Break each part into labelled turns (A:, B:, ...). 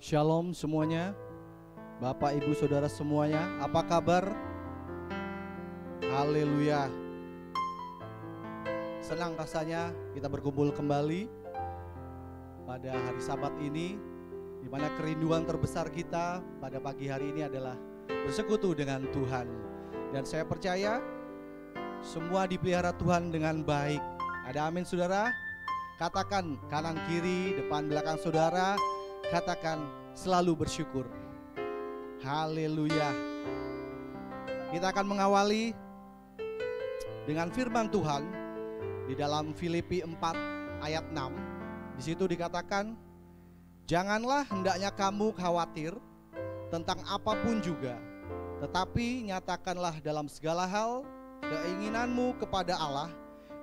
A: Shalom semuanya, Bapak, Ibu, Saudara semuanya, apa kabar? Haleluya. Senang rasanya kita berkumpul kembali pada hari Sabat ini, di mana kerinduan terbesar kita pada pagi hari ini adalah bersekutu dengan Tuhan. Dan saya percaya semua dipelihara Tuhan dengan baik. Ada amin saudara? Katakan kanan kiri, depan belakang saudara, katakan selalu bersyukur. Haleluya. Kita akan mengawali dengan firman Tuhan di dalam Filipi 4 ayat 6. Di situ dikatakan, janganlah hendaknya kamu khawatir tentang apapun juga, tetapi nyatakanlah dalam segala hal keinginanmu kepada Allah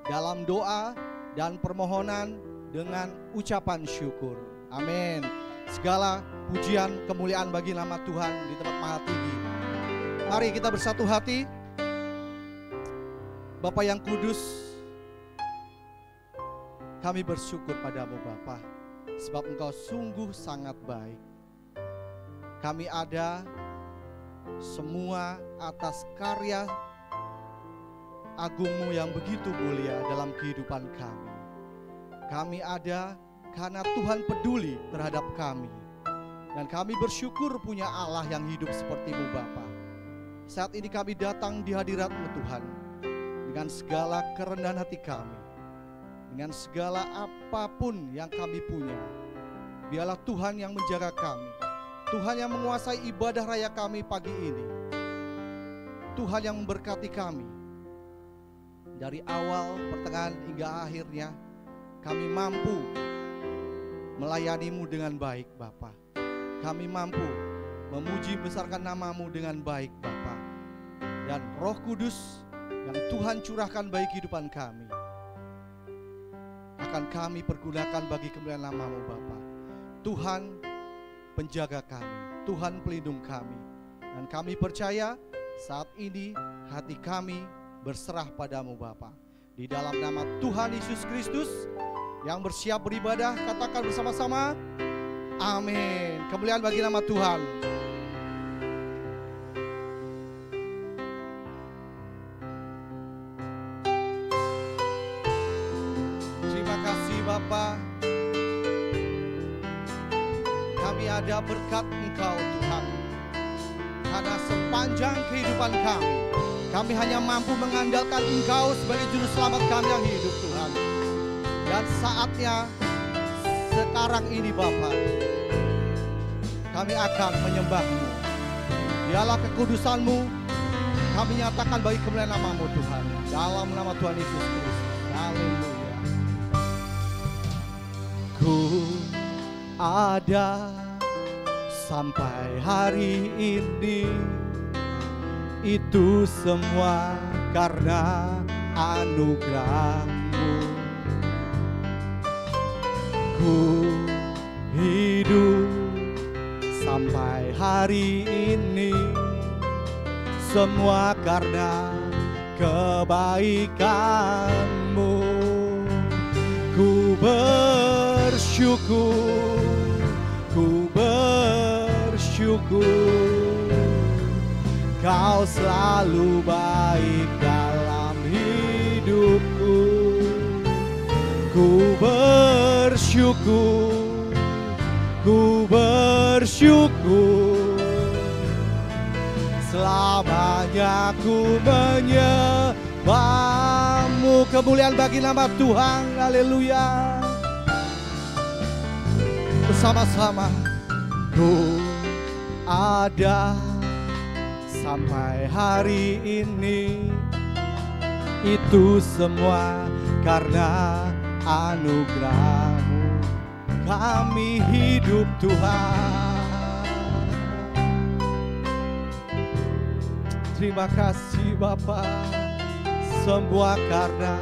A: dalam doa dan permohonan dengan ucapan syukur. Amin. Segala pujian kemuliaan bagi nama Tuhan di tempat maha tinggi. Mari kita bersatu hati. Bapa yang kudus, kami bersyukur padamu Bapa, sebab Engkau sungguh sangat baik. Kami ada semua atas karya agungmu yang begitu mulia dalam kehidupan kami. Kami ada karena Tuhan peduli terhadap kami. Dan kami bersyukur punya Allah yang hidup seperti-Mu Bapa. Saat ini kami datang di hadirat-Mu Tuhan, dengan segala kerendahan hati kami, dengan segala apapun yang kami punya. Biarlah Tuhan yang menjaga kami, Tuhan yang menguasai ibadah raya kami pagi ini, Tuhan yang memberkati kami. Dari awal, pertengahan hingga akhirnya, kami mampu melayani-Mu dengan baik Bapa. Kami mampu memuji besarkan nama-Mu dengan baik Bapa. Dan Roh Kudus yang Tuhan curahkan bagi kehidupan kami akan kami pergunakan bagi kemuliaan nama-Mu Bapa. Tuhan penjaga kami, Tuhan pelindung kami. Dan kami percaya saat ini hati kami berserah padamu Bapa. Di dalam nama Tuhan Yesus Kristus yang bersiap beribadah, katakan bersama-sama, amin. Kemuliaan bagi nama Tuhan. Terima kasih Bapa. Kami ada berkat Engkau Tuhan. Karena sepanjang kehidupan kami hanya mampu mengandalkan Engkau sebagai juru selamat kami yang hidup Tuhan. Dan saatnya sekarang ini Bapa, kami akan menyembah-Mu. Dialah kekudusan-Mu kami nyatakan bagi kemuliaan nama-Mu Tuhan. Dalam nama Tuhan Yesus Kristus. Haleluya. Ku ada sampai hari ini, itu semua karena anugerah-Mu. Ku hidup sampai hari ini, semua karena kebaikan-Mu. Ku bersyukur, ku bersyukur, Kau selalu baik dalam hidupku. Ku bersyukur, ku bersyukur, selamanya ku menyembah-Mu. Kemuliaan bagi nama Tuhan. Haleluya. Bersama-sama. Ku ada sampai hari ini, itu semua karena anugerah-Mu. Kami hidup Tuhan. Terima kasih Bapa, semua karena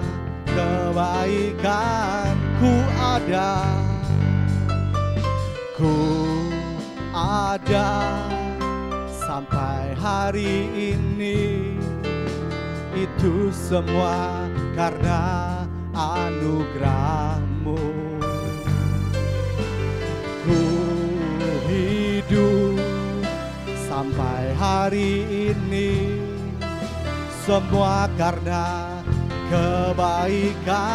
A: kebaikan-Ku ada. Ku ada sampai hari ini, itu semua karena anugerah-Mu. Ku hari ini, semua karena kebaikan-Mu.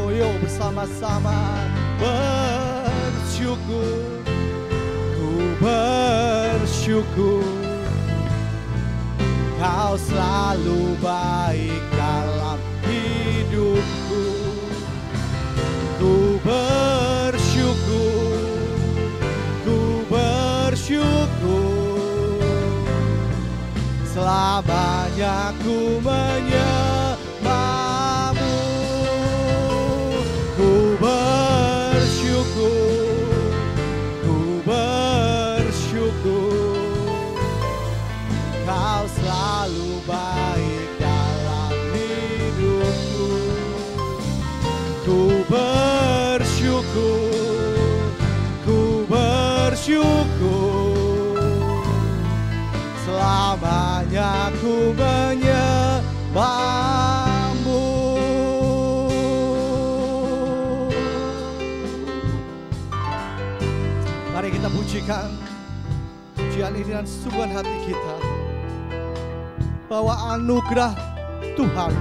A: Yuk bersama-sama bersyukur, ku bersyukur. Kau selalu baik dalam hidupku. Ku bersyukur, ku bersyukur. Selamanya ku menyembah-Mu. Ku bersyukur, ku bersyukur. Kau selalu baik dalam hidupku. Ku bersyukur, ku bersyukur. Selamanya ku menyembah-Mu. Mari kita pujikan pujian ini dengan sungguhan hati kita, bahwa anugerah Tuhan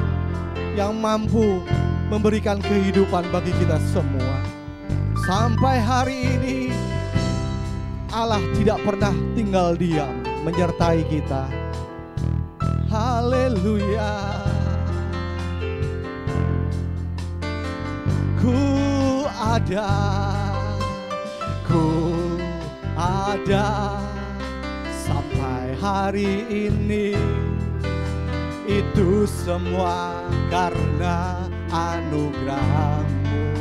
A: yang mampu memberikan kehidupan bagi kita semua. Sampai hari ini Allah tidak pernah tinggal diam menyertai kita. Haleluya. Ku ada sampai hari ini. Itu semua karena anugerah-Mu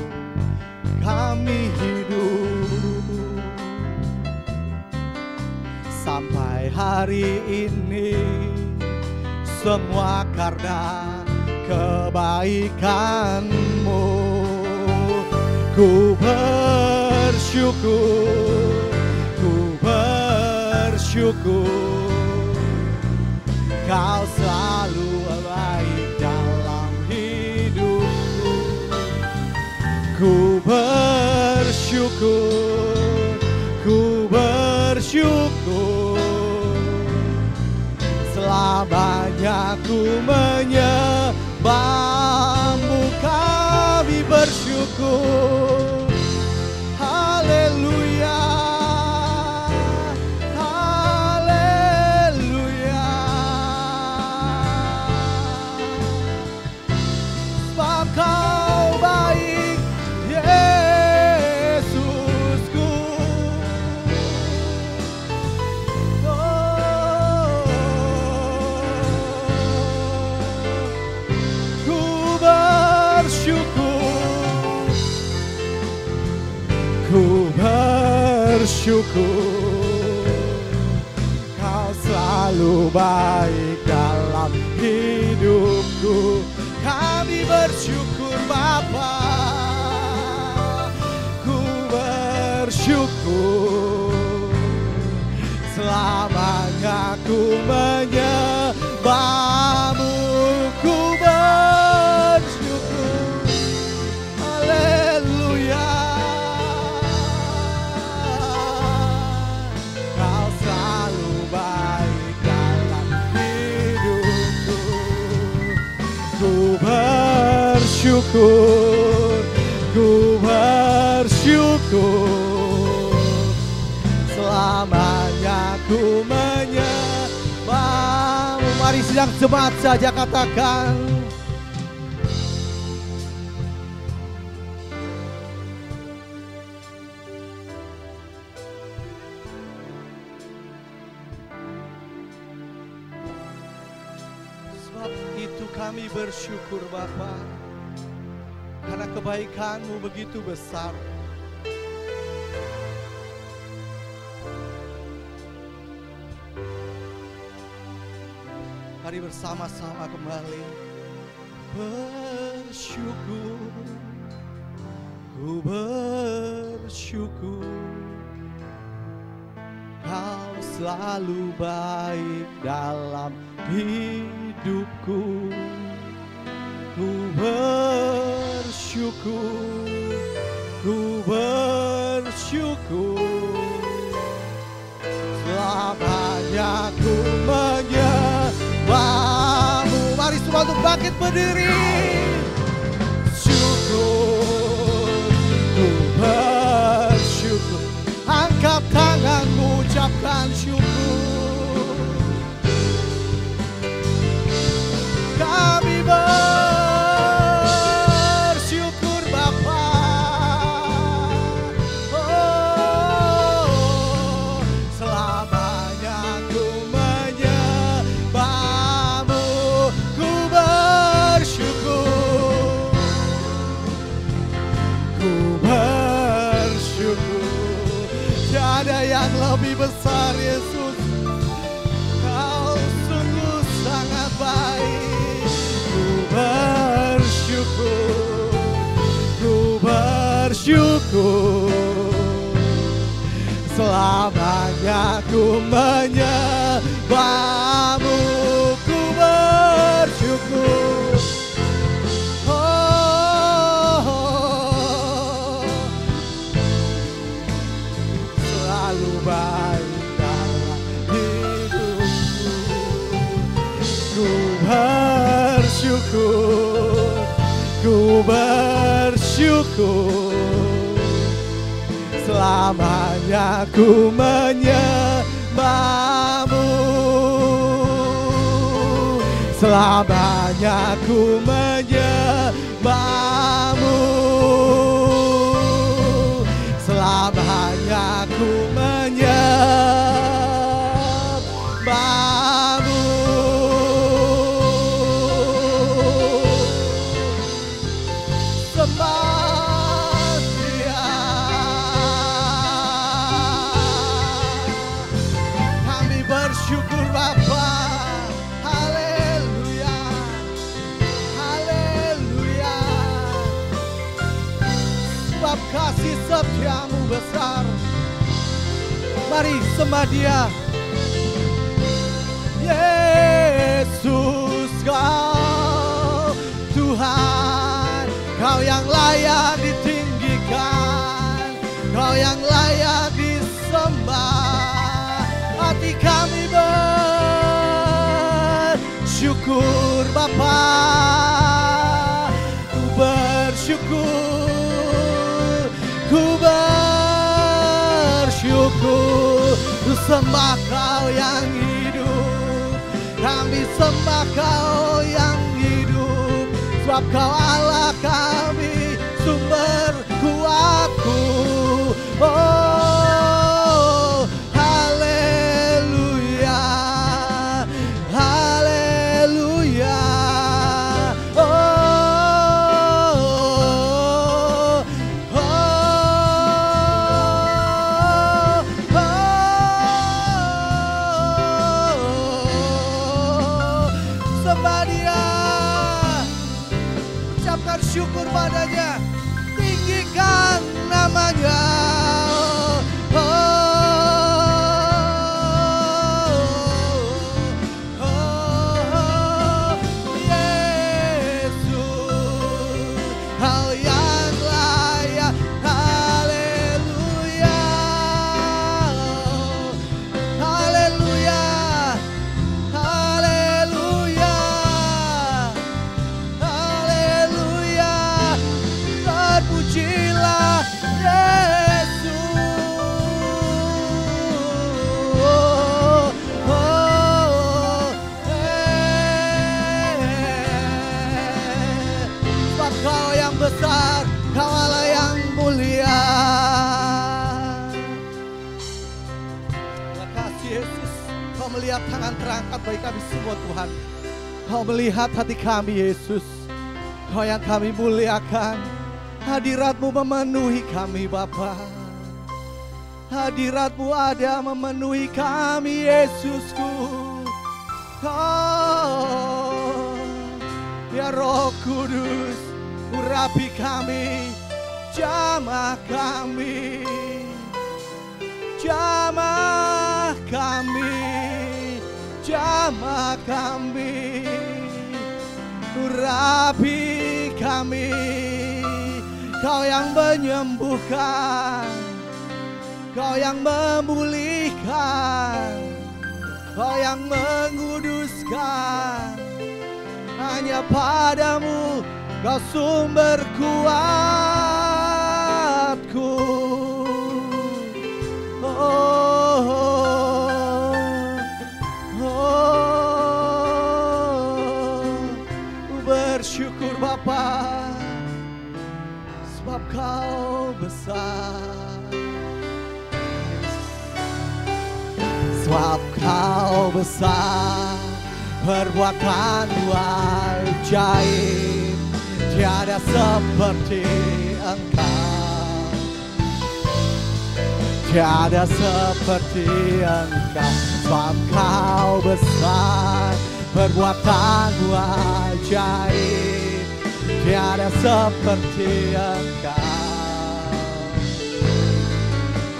A: kami hidup. Sampai hari ini semua karena kebaikan-Mu. Ku bersyukur, ku bersyukur. Kau selalu baik dalam hidupku. Ku bersyukur, ku bersyukur. Selamanya ku menyembah-Mu. Kami bersyukur. Haleluya. Ku bersyukur, Kau selalu baik dalam hidupku. Kami bersyukur Bapa, ku bersyukur. Selamanya ku menyembah-Mu. Ku bersyukur. Haleluya. Bersyukur, ku bersyukur. Selamanya ku menyembah-Mu. Mari sidang jemaat saja katakan. Sebab itu kami bersyukur Bapa, karena kebaikan-Mu begitu besar. Mari bersama-sama kembali bersyukur, ku bersyukur. Kau selalu baik dalam hidupku. Ku bersyukur, ku bersyukur. selamanya ku menyembahmu. Mari semua untuk bangkit berdiri. Syukur, ku bersyukur. Angkat tanganmu, ucapkan syukur. Kami bersyukur Bapa. Oh, selamanya ku menyembahmu. Ku bersyukur. Ku bersyukur. Tiada yang lebih besar Yesus. Kau sungguh sangat baik. Ku bersyukur, selamanya ku menyembahmu. Ku bersyukur, selalu baik dalam hidupku. Ku bersyukur, ku bersyukur, selamanya ku menyembahmu. Selamanya ku menyembahmu. Selamanya ku menyembahmu. Sembah Dia. Kami bersyukur Bapa. Haleluya. Haleluya. Sebab kasih setiamu besar. Mari sembah Dia. Yesus Kau Tuhan, Kau yang layak ditinggikan, Kau yang layak disembah. Hati kami bersyukur Bapa. Ku bersyukur, ku bersyukur. Ku sembah Kau yang hidup, kami sembah Kau yang hidup. Sebab Kau Allah kami, sumber kuatku. Oh, haleluya, haleluya. Oh, oh, oh, oh. Sembah Dia. Ucapkan syukur padanya, tinggikan namanya. Oh, oh, oh, Yesus, Kau yang layak. Haleluya, haleluya, haleluya. Haleluya, terpujilah Yesus. Oh, oh, sebab Kau yang besar, Kau Allah yang mulia. Terima kasih Yesus. Kau melihat tangan terangkat bagi kami semua Tuhan. Kau melihat hati kami Yesus. Kau yang kami muliakan. Hadirat-Mu memenuhi kami Bapa. Hadirat-Mu ada memenuhi kami Yesusku. Oh, ya Roh Kudus, urapi kami, jamah kami, jamah kami, jamah kami. Urapi kami, Kau yang menyembuhkan, Kau yang memulihkan, Kau yang menguduskan, hanya padamu Kau sumber kuatku. Bersyukur Bapa, sebab Kau besar, sebab Kau besar, perbuatanmu ajaib, tiada seperti Engkau, tiada seperti Engkau. Sebab Kau besar, perbuatanmu ajaib, tiada seperti Engkau,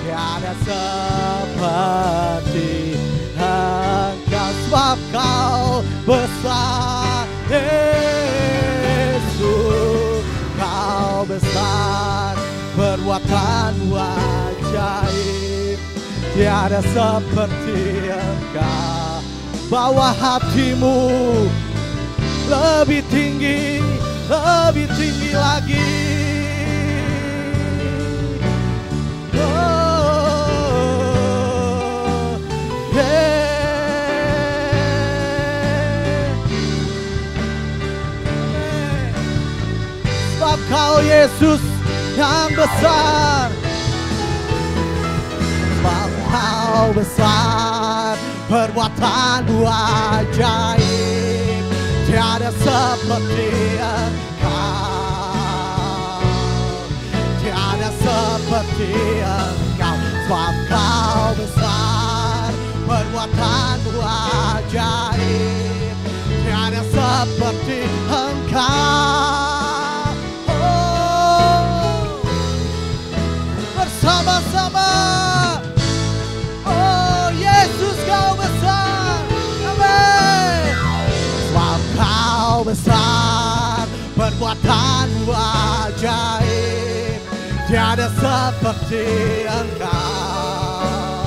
A: tiada seperti Engkau. Sebab Kau besar, Yesus, Kau besar, perbuatanmu ajaib, tiada seperti Engkau. Bawa hatimu lebih tinggi lagi. Oh, yeah. Sebab Kau Yesus yang besar, sebab Kau besar, perbuatanmu ajaib, tiada seperti Engkau, tiada seperti Engkau. Sebab Kau besar, perbuatanmu ajaib, tiada seperti Engkau. Oh, bersama-sama. Oh Yesus, Kau besar. Amin. Sebab Kau besar, perbuatanmu ajaib, tiada seperti Engkau,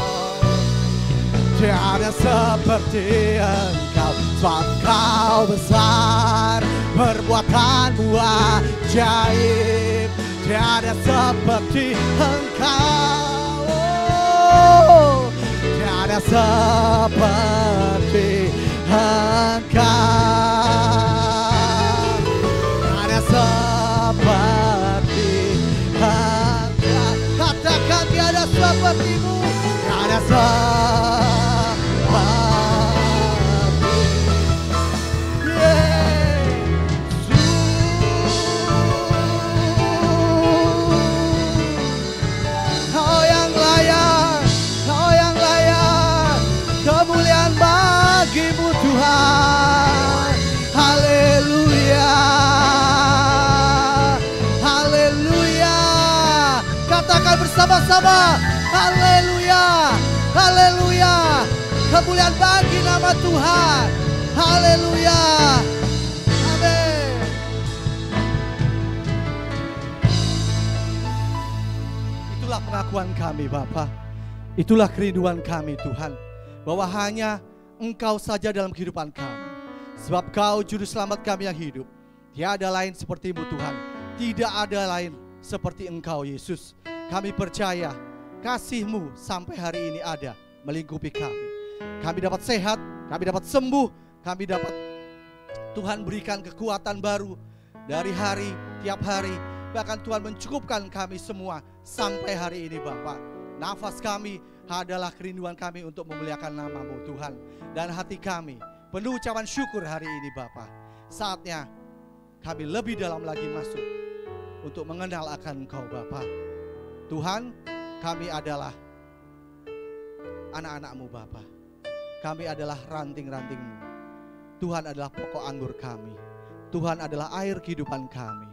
A: tiada seperti Engkau. Sebab Kau besar, perbuatanmu ajaib, tiada seperti Engkau. Oh, tiada seperti Engkau, tiada seperti Engkau. Katakan tiada sepertimu, tiada seperti. Kau yang layak, Kau yang layak, kemuliaan bagimu Tuhan. Haleluya, haleluya. Katakan bersama-sama, haleluya, haleluya. Kemuliaan bagi nama Tuhan. Haleluya. Amin. Itulah pengakuan kami Bapa. Itulah kerinduan kami Tuhan, bahwa hanya Engkau saja dalam kehidupan kami. Sebab Kau juru selamat kami yang hidup. Tiada lain seperti-Mu Tuhan. Tidak ada lain seperti Engkau Yesus. Kami percaya kasih-Mu sampai hari ini ada melingkupi kami. Kami dapat sehat, kami dapat sembuh, kami dapat Tuhan berikan kekuatan baru dari hari tiap hari. Bahkan Tuhan mencukupkan kami semua sampai hari ini Bapa. Nafas kami adalah kerinduan kami untuk memuliakan nama-Mu Tuhan. Dan hati kami penuh ucapan syukur hari ini Bapa. Saatnya kami lebih dalam lagi masuk untuk mengenal akan Engkau Bapa. Tuhan, kami adalah anak-anak-Mu Bapa. Kami adalah ranting-ranting-Mu. Tuhan adalah pokok anggur kami. Tuhan adalah air kehidupan kami.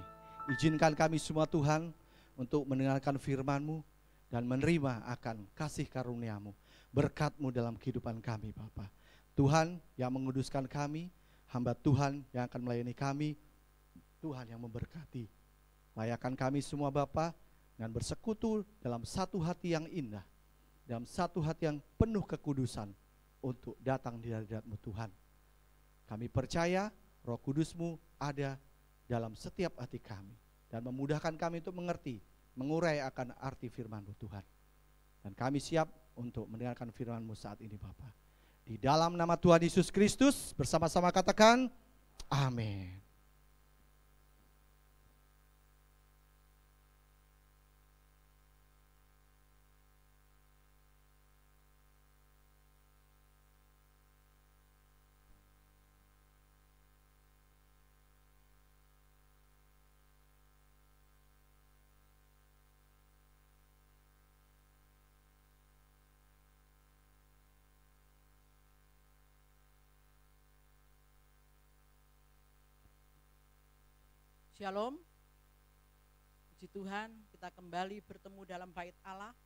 A: Izinkan kami semua Tuhan untuk mendengarkan firman-Mu dan menerima akan kasih karunia-Mu, berkat-Mu dalam kehidupan kami Bapa. Tuhan yang menguduskan kami, hamba Tuhan yang akan melayani kami, Tuhan yang memberkati. Layakan kami semua Bapa dengan bersekutu dalam satu hati yang indah, dalam satu hati yang penuh kekudusan, untuk datang di hadirat-Mu Tuhan. Kami percaya Roh Kudus-Mu ada dalam setiap hati kami dan memudahkan kami untuk mengerti, mengurai akan arti firman-Mu Tuhan. Dan kami siap untuk mendengarkan firman-Mu saat ini Bapa. Di dalam nama Tuhan Yesus Kristus bersama-sama katakan amin.
B: Shalom, puji Tuhan, kita kembali bertemu dalam bait Allah,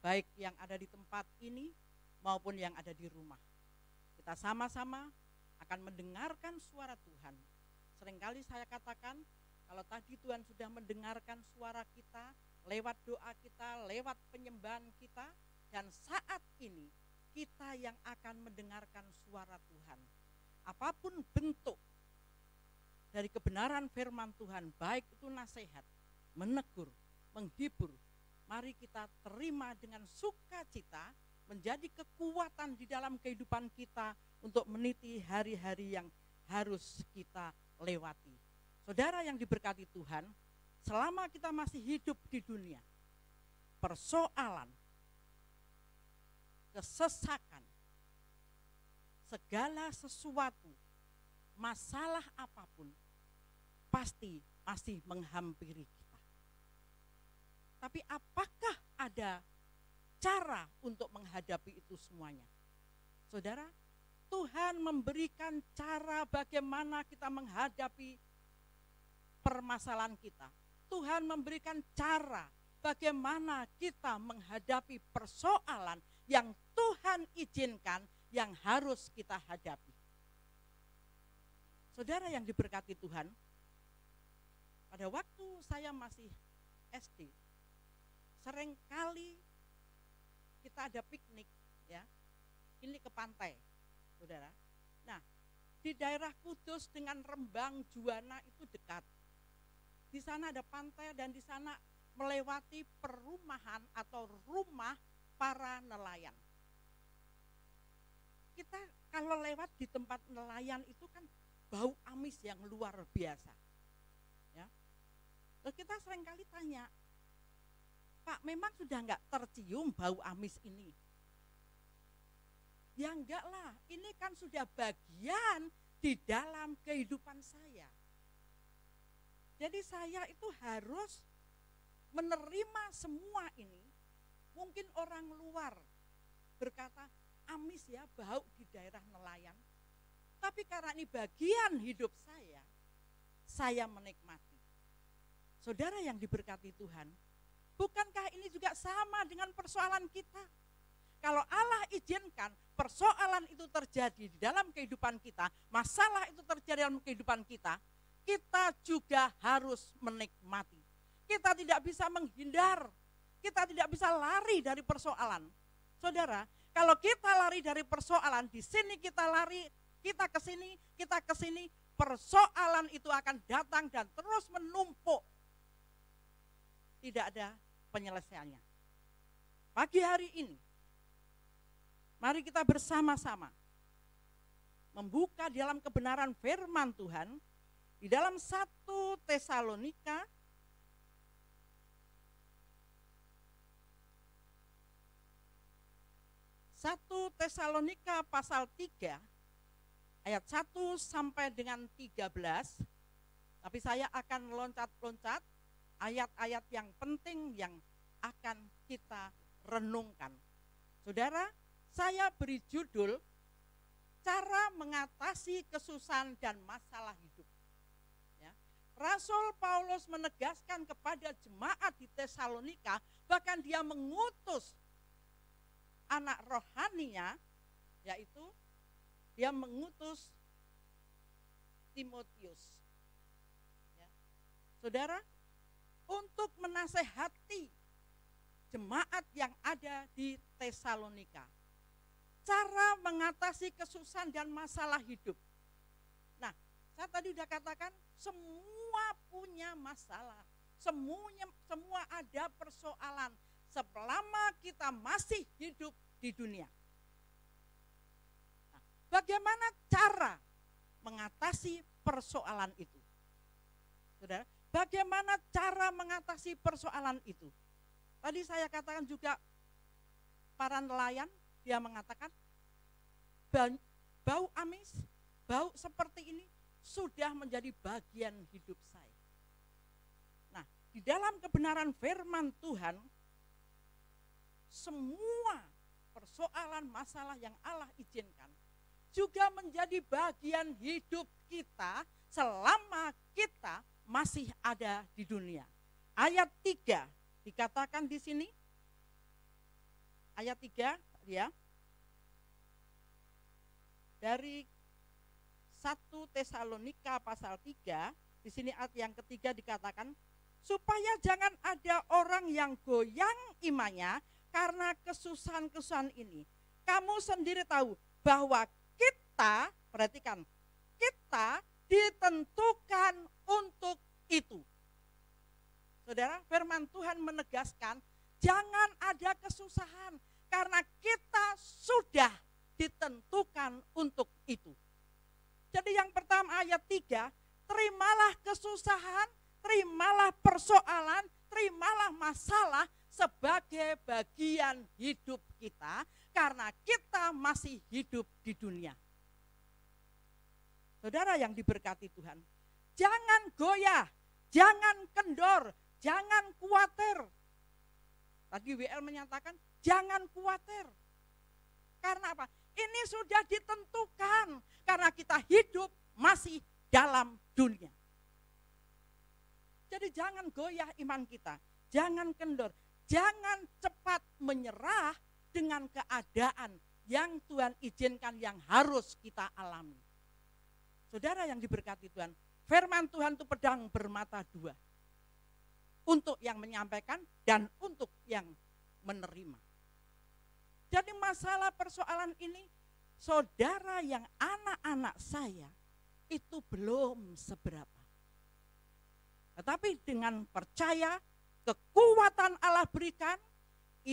B: baik yang ada di tempat ini maupun yang ada di rumah. Kita sama-sama akan mendengarkan suara Tuhan. Seringkali saya katakan, kalau tadi Tuhan sudah mendengarkan suara kita, lewat doa kita, lewat penyembahan kita, dan saat ini kita yang akan mendengarkan suara Tuhan. Apapun bentuk dari kebenaran firman Tuhan, baik itu nasihat, menegur, menghibur, mari kita terima dengan sukacita, menjadi kekuatan di dalam kehidupan kita untuk meniti hari-hari yang harus kita lewati. Saudara yang diberkati Tuhan, selama kita masih hidup di dunia, persoalan, kesesakan, segala sesuatu, masalah apapun pasti masih menghampiri kita. Tapi apakah ada cara untuk menghadapi itu semuanya? Saudara, Tuhan memberikan cara bagaimana kita menghadapi permasalahan kita. Tuhan memberikan cara bagaimana kita menghadapi persoalan yang Tuhan izinkan yang harus kita hadapi. Saudara yang diberkati Tuhan, pada waktu saya masih SD, seringkali kita ada piknik, ya, ini ke pantai, saudara. Nah, di daerah Kudus dengan Rembang, Juwana itu dekat. Di sana ada pantai dan di sana melewati perumahan atau rumah para nelayan. Kita kalau lewat di tempat nelayan itu kan bau amis yang luar biasa, ya. Lalu kita seringkali tanya, Pak, memang sudah enggak tercium bau amis ini? Ya enggak lah, ini kan sudah bagian di dalam kehidupan saya. Jadi saya itu harus menerima semua ini. Mungkin orang luar berkata, amis ya bau di daerah nelayan. Tapi karena ini bagian hidup saya menikmati. Saudara yang diberkati Tuhan, bukankah ini juga sama dengan persoalan kita? Kalau Allah izinkan persoalan itu terjadi di dalam kehidupan kita, masalah itu terjadi dalam kehidupan kita juga harus menikmati. Kita tidak bisa menghindar, kita tidak bisa lari dari persoalan. Saudara, kalau kita lari dari persoalan, di sini kita lari, kita ke sini, persoalan itu akan datang dan terus menumpuk. Tidak ada penyelesaiannya. Pagi hari ini, mari kita bersama-sama membuka di dalam kebenaran firman Tuhan, di dalam 1 Tesalonika pasal 3 ayat 1 sampai dengan 13, tapi saya akan loncat-loncat ayat-ayat yang penting yang akan kita renungkan. Saudara, saya beri judul cara mengatasi kesusahan dan masalah hidup. Ya. Rasul Paulus menegaskan kepada jemaat di Tesalonika, bahkan dia mengutus anak rohaninya, yaitu dia mengutus Timotius. Ya. Saudara, untuk menasehati jemaat yang ada di Tesalonika. cara mengatasi kesusahan dan masalah hidup. Nah, saya tadi udah katakan semua punya masalah, semua ada persoalan selama kita masih hidup di dunia. Nah, bagaimana cara mengatasi persoalan itu? Saudara, bagaimana cara mengatasi persoalan itu? Tadi saya katakan juga para nelayan, dia mengatakan bau amis, bau seperti ini sudah menjadi bagian hidup saya. Nah, di dalam kebenaran firman Tuhan, semua persoalan masalah yang Allah izinkan juga menjadi bagian hidup kita selama kita masih ada di dunia. Ayat 3 dikatakan di sini, ayat 3 ya, dari 1 Tesalonika pasal 3, di sini ayat yang ketiga dikatakan, supaya jangan ada orang yang goyang imannya karena kesusahan-kesusahan ini. Kamu sendiri tahu bahwa kita, perhatikan, kita ditentukan untuk itu. Saudara, firman Tuhan menegaskan, jangan ada kesusahan karena kita sudah ditentukan untuk itu. Jadi yang pertama ayat 3, terimalah kesusahan, terimalah persoalan, terimalah masalah sebagai bagian hidup kita karena kita masih hidup di dunia. Saudara yang diberkati Tuhan, jangan goyah, jangan kendor, jangan khawatir. Tadi WL menyatakan, jangan khawatir. Karena apa? Ini sudah ditentukan karena kita hidup masih dalam dunia. Jadi jangan goyah iman kita, jangan kendor, jangan cepat menyerah dengan keadaan yang Tuhan izinkan yang harus kita alami. Saudara yang diberkati Tuhan, firman Tuhan itu pedang bermata dua. Untuk yang menyampaikan dan untuk yang menerima. Jadi masalah persoalan ini, saudara yang anak-anak saya itu belum seberapa. Tetapi dengan percaya, kekuatan Allah berikan,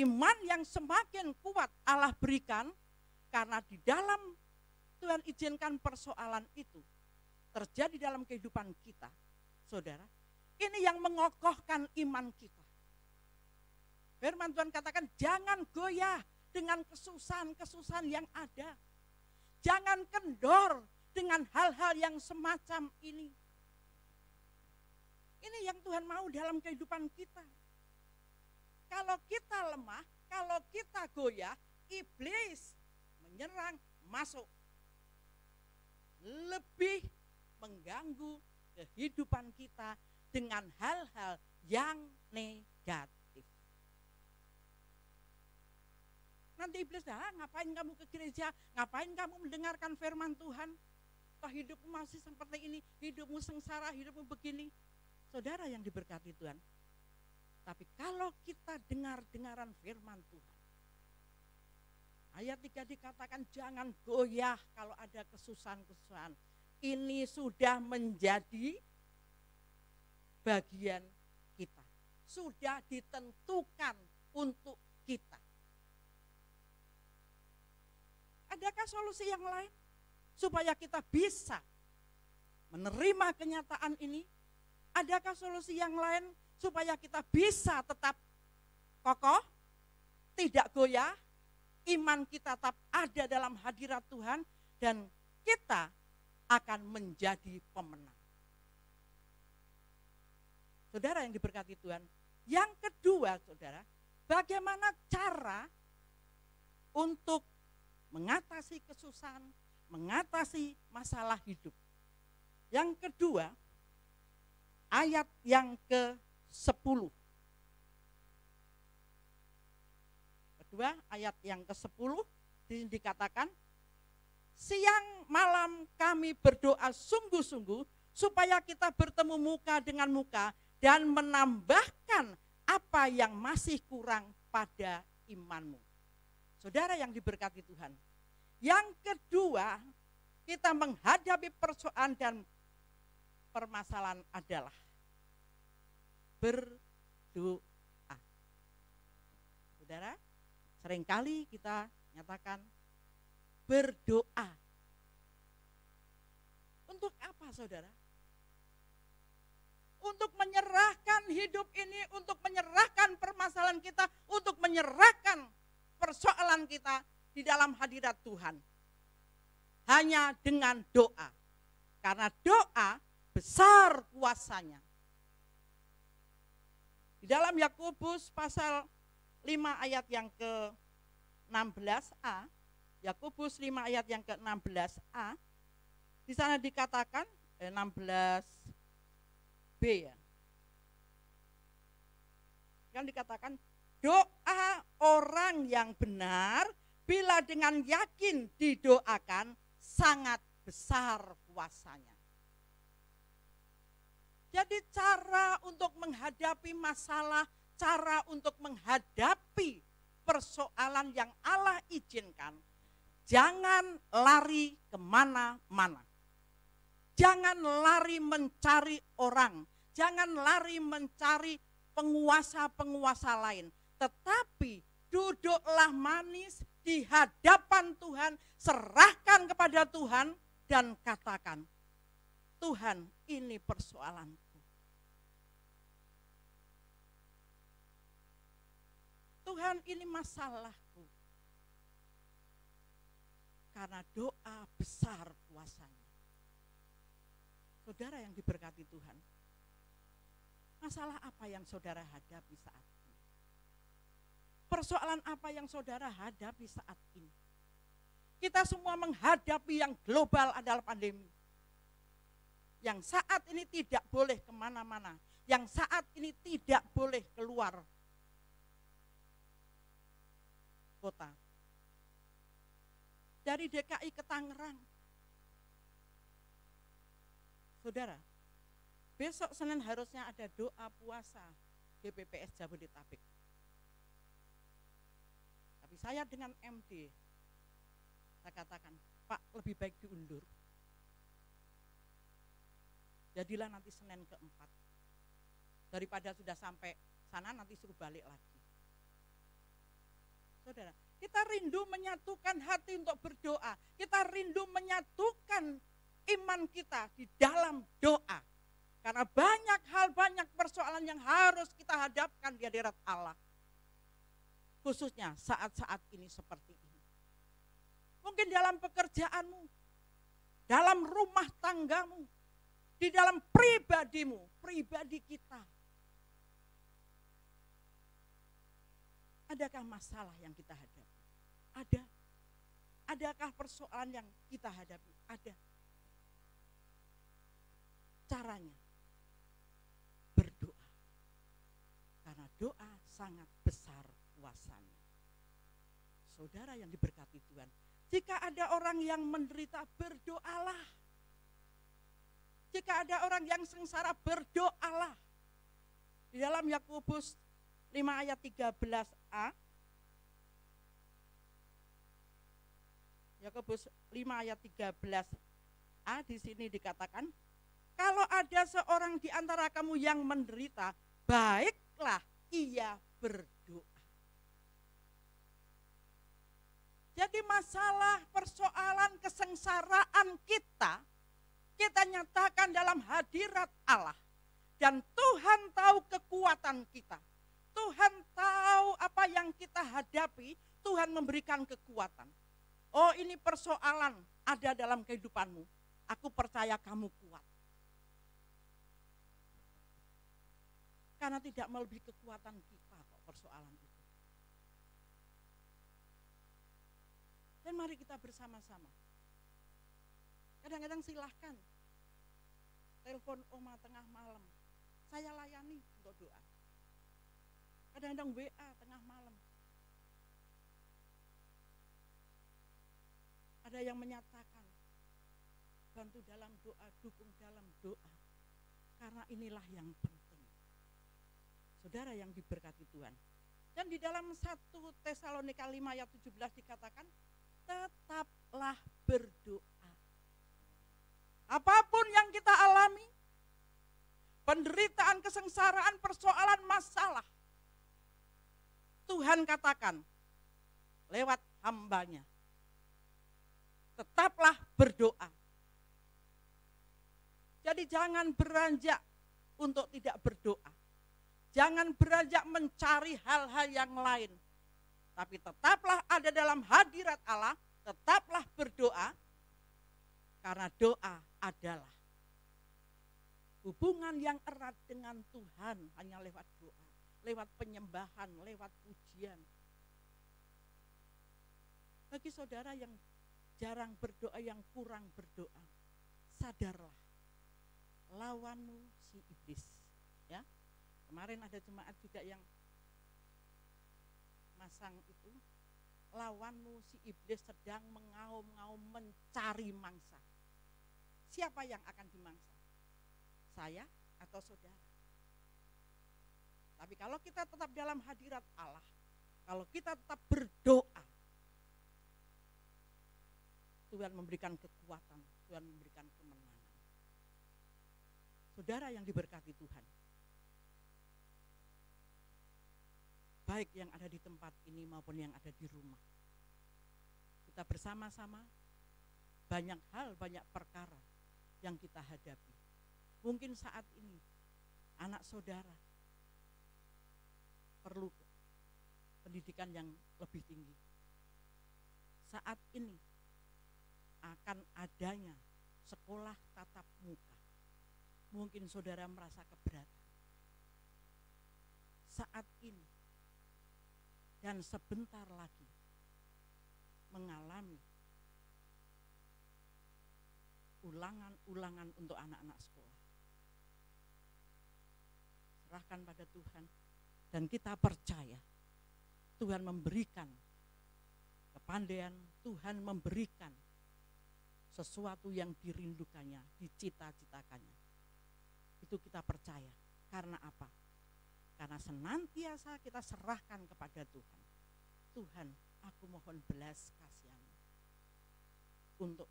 B: iman yang semakin kuat Allah berikan, karena di dalam Tuhan izinkan persoalan itu terjadi dalam kehidupan kita, saudara. Ini yang mengokohkan iman kita. Firman Tuhan katakan, jangan goyah dengan kesusahan-kesusahan yang ada. Jangan kendor dengan hal-hal yang semacam ini. Ini yang Tuhan mau dalam kehidupan kita. Kalau kita lemah, kalau kita goyah, iblis menyerang, masuk. Lebih mengganggu kehidupan kita dengan hal-hal yang negatif. Nanti iblis, ngapain kamu ke gereja? Ngapain kamu mendengarkan firman Tuhan? Toh hidupmu masih seperti ini, hidupmu sengsara, hidupmu begini. Saudara yang diberkati Tuhan. Tapi kalau kita dengar-dengaran firman Tuhan, ayat 3 dikatakan jangan goyah kalau ada kesusahan-kesusahan. Ini sudah menjadi bagian kita. Sudah ditentukan untuk kita. Adakah solusi yang lain supaya kita bisa menerima kenyataan ini? Adakah solusi yang lain supaya kita bisa tetap kokoh, tidak goyah, iman kita tetap ada dalam hadirat Tuhan, dan kita akan menjadi pemenang. Saudara yang diberkati Tuhan, yang kedua saudara, bagaimana cara untuk mengatasi kesusahan, mengatasi masalah hidup. Yang kedua, ayat yang ke-10. Kedua, ayat yang ke-10 dikatakan, siang malam kami berdoa sungguh-sungguh supaya kita bertemu muka dengan muka dan menambahkan apa yang masih kurang pada imanmu. Saudara yang diberkati Tuhan, Yang kedua, kita menghadapi persoalan dan permasalahan adalah berdoa. Saudara, seringkali kita nyatakan berdoa. Untuk apa, saudara? Untuk menyerahkan hidup ini, untuk menyerahkan permasalahan kita, untuk menyerahkan persoalan kita di dalam hadirat Tuhan. Hanya dengan doa. Karena doa besar kuasanya. Di dalam Yakobus pasal 5 ayat yang ke-16a, Yakobus 5 ayat yang ke-16a, di sana dikatakan 16b ya. Kan dikatakan doa orang yang benar bila dengan yakin didoakan sangat besar kuasanya. Jadi cara untuk menghadapi masalah, cara untuk menghadapi persoalan yang Allah izinkan, jangan lari kemana-mana. Jangan lari mencari orang, jangan lari mencari penguasa-penguasa lain. Tetapi duduklah manis di hadapan Tuhan, serahkan kepada Tuhan dan katakan, Tuhan, ini persoalanku. Tuhan, ini masalahku. Karena doa besar kuasanya. Saudara yang diberkati Tuhan, masalah apa yang saudara hadapi saat ini? Persoalan apa yang saudara hadapi saat ini? Kita semua menghadapi yang global adalah pandemi. Yang saat ini tidak boleh kemana-mana. Yang saat ini tidak boleh keluar kota. Dari DKI ke Tangerang. Saudara, besok Senin harusnya ada doa puasa GPPS Jabodetabek. Tapi saya dengan MD, saya katakan, Pak, lebih baik diundur. Jadilah nanti Senin ke-4. Daripada sudah sampai sana nanti suruh balik lagi. Saudara, kita rindu menyatukan hati untuk berdoa. Kita rindu menyatukan iman kita di dalam doa. Karena banyak hal, banyak persoalan yang harus kita hadapkan di hadirat Allah. Khususnya saat-saat ini seperti ini. Mungkin dalam pekerjaanmu, dalam rumah tanggamu, di dalam pribadimu, pribadi kita. Adakah masalah yang kita hadapi? Ada. Adakah persoalan yang kita hadapi? Ada. Caranya berdoa. Karena doa sangat besar kuasanya. Saudara yang diberkati Tuhan, jika ada orang yang menderita, berdoalah. Jika ada orang yang sengsara, berdoalah. Di dalam Yakobus 5 ayat 13a, Yakobus 5 ayat 13a di sini dikatakan, kalau ada seorang di antara kamu yang menderita, baiklah ia berdoa. Jadi masalah, persoalan, kesengsaraan kita nyatakan dalam hadirat Allah. Dan Tuhan tahu kekuatan kita. Tuhan tahu apa yang kita hadapi, Tuhan memberikan kekuatan. Oh, ini persoalan ada dalam kehidupanmu. Aku percaya kamu kuat. Karena tidak melebihi kekuatan kita kok persoalan itu. Dan mari kita bersama-sama. Kadang-kadang silahkan telepon Oma tengah malam. Saya layani untuk doa. Kadang-kadang WA tengah malam. Ada yang menyatakan, bantu dalam doa, dukung dalam doa. Karena inilah yang penting. Saudara yang diberkati Tuhan. Dan di dalam 1 Tesalonika 5 ayat 17 dikatakan, tetap tetaplah berdoa. Apapun yang kita alami, penderitaan, kesengsaraan, persoalan, masalah, Tuhan katakan lewat hambanya, tetaplah berdoa. Jadi jangan beranjak untuk tidak berdoa. Jangan beranjak mencari hal-hal yang lain. Tapi tetaplah ada dalam hadirat Allah, tetaplah berdoa. Karena doa adalah hubungan yang erat dengan Tuhan hanya lewat doa, lewat penyembahan, lewat pujian. Bagi saudara yang jarang berdoa, yang kurang berdoa, sadarlah, lawanmu si iblis. Ya, kemarin ada jemaat juga yang masang itu, lawanmu si iblis sedang mengaum-ngaum mencari mangsa. Siapa yang akan dimangsa? Saya atau saudara? Tapi kalau kita tetap dalam hadirat Allah, kalau kita tetap berdoa, Tuhan memberikan kekuatan, Tuhan memberikan kemenangan. Saudara yang diberkati Tuhan, baik yang ada di tempat ini maupun yang ada di rumah, kita bersama-sama banyak hal, banyak perkara yang kita hadapi. Mungkin saat ini anak saudara perlu pendidikan yang lebih tinggi. Saat ini akan adanya sekolah tatap muka. Mungkin saudara merasa keberatan. Saat ini dan sebentar lagi mengalami ulangan-ulangan untuk anak-anak sekolah. Serahkan pada Tuhan dan kita percaya Tuhan memberikan kepandaian, Tuhan memberikan sesuatu yang dirindukannya, dicita-citakannya. Itu kita percaya. Karena apa? Karena senantiasa kita serahkan kepada Tuhan. Tuhan, aku mohon belas kasihan-Mu untuk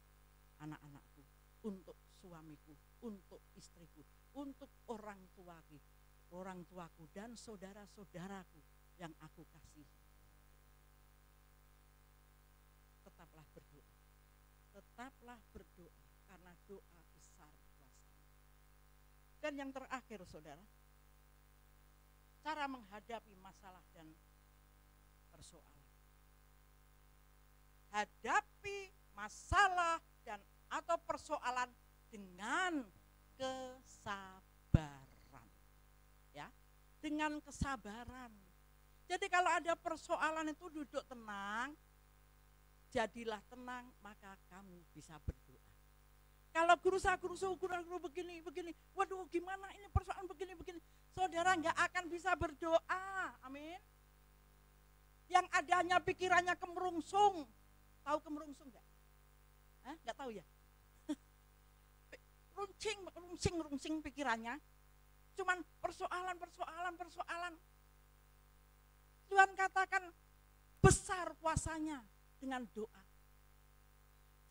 B: anak-anakku, untuk suamiku, untuk istriku, untuk orang tuaku dan saudara-saudaraku yang aku kasihi. Tetaplah berdoa. Tetaplah berdoa karena doa besar kuasanya. Dan yang terakhir saudara, cara menghadapi masalah dan persoalan. Hadapi masalah dan atau persoalan dengan kesabaran. Ya, dengan kesabaran. Jadi kalau ada persoalan itu duduk tenang, jadilah tenang, maka kamu bisa berdoa. Kalau gerusa-gerusu, begini, waduh gimana ini persoalan begini, saudara nggak akan bisa berdoa, amin. Yang adanya pikirannya kemerungsung, tahu kemerungsung nggak? Nggak tahu ya? Runcing pikirannya, cuman persoalan. Tuhan katakan besar kuasanya dengan doa.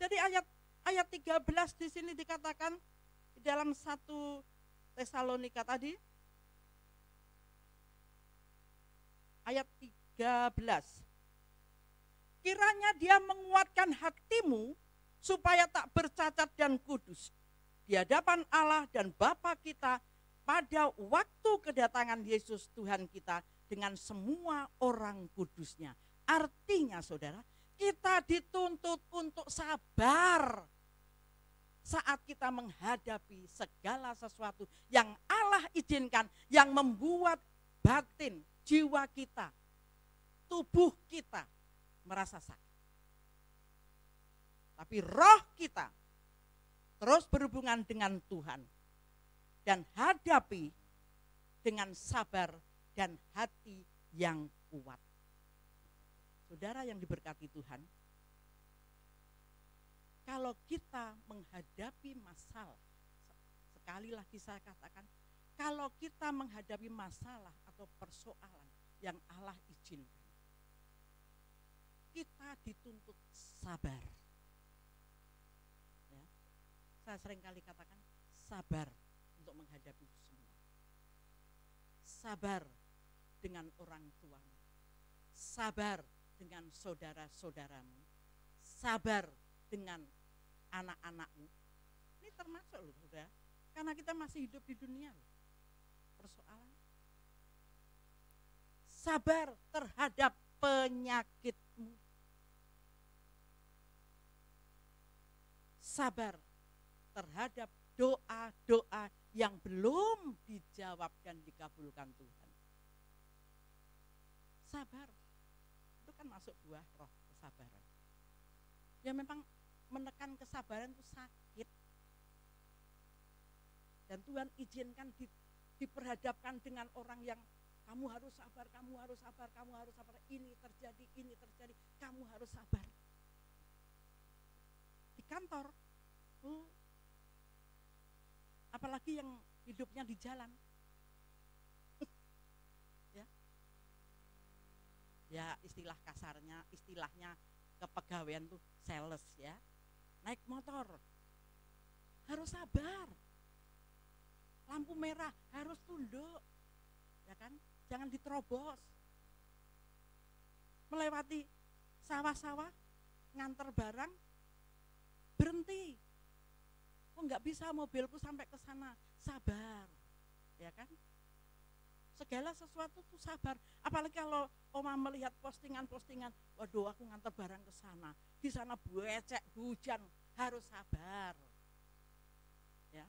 B: Jadi ayat 13 di sini dikatakan di dalam 1 Tesalonika tadi, ayat 13. Kiranya Dia menguatkan hatimu supaya tak bercacat dan kudus di hadapan Allah dan Bapa kita pada waktu kedatangan Yesus Tuhan kita dengan semua orang kudusnya. Artinya saudara, kita dituntut untuk sabar saat kita menghadapi segala sesuatu yang Allah izinkan, yang membuat batin, jiwa kita, tubuh kita merasa sakit. Tapi roh kita terus berhubungan dengan Tuhan dan hadapi dengan sabar dan hati yang kuat. Saudara yang diberkati Tuhan, kalau kita menghadapi masalah, sekali lagi saya katakan, kalau kita menghadapi masalah atau persoalan yang Allah izinkan, kita dituntut sabar. saya seringkali katakan, sabar untuk menghadapi itu semua. Sabar dengan orang tuamu. Sabar dengan saudara-saudaramu. Sabar dengan anak-anakmu. Ini termasuk loh, saudara. Karena kita masih hidup di dunia loh. Persoalan. Sabar terhadap penyakitmu. Sabar terhadap doa-doa yang belum dijawab dan dikabulkan Tuhan. Sabar. Itu kan masuk buah roh, kesabaran. Ya memang menekan kesabaran itu sakit. Dan Tuhan izinkan diperhadapkan dengan orang yang kamu harus sabar, kamu harus sabar, kamu harus sabar. Ini terjadi, kamu harus sabar. Di kantor, apalagi yang hidupnya di jalan. Ya istilah kasarnya, istilahnya kepegawaian tuh sales ya. Naik motor harus sabar. Lampu merah harus tunduk, ya kan? Jangan diterobos. Melewati sawah-sawah, nganter barang, berhenti. Oh nggak bisa mobilku sampai ke sana, sabar, ya kan? Segala sesuatu tuh sabar. Apalagi kalau Oma melihat postingan-postingan, waduh aku nganter barang ke sana, di sana becek, hujan, harus sabar. Ya.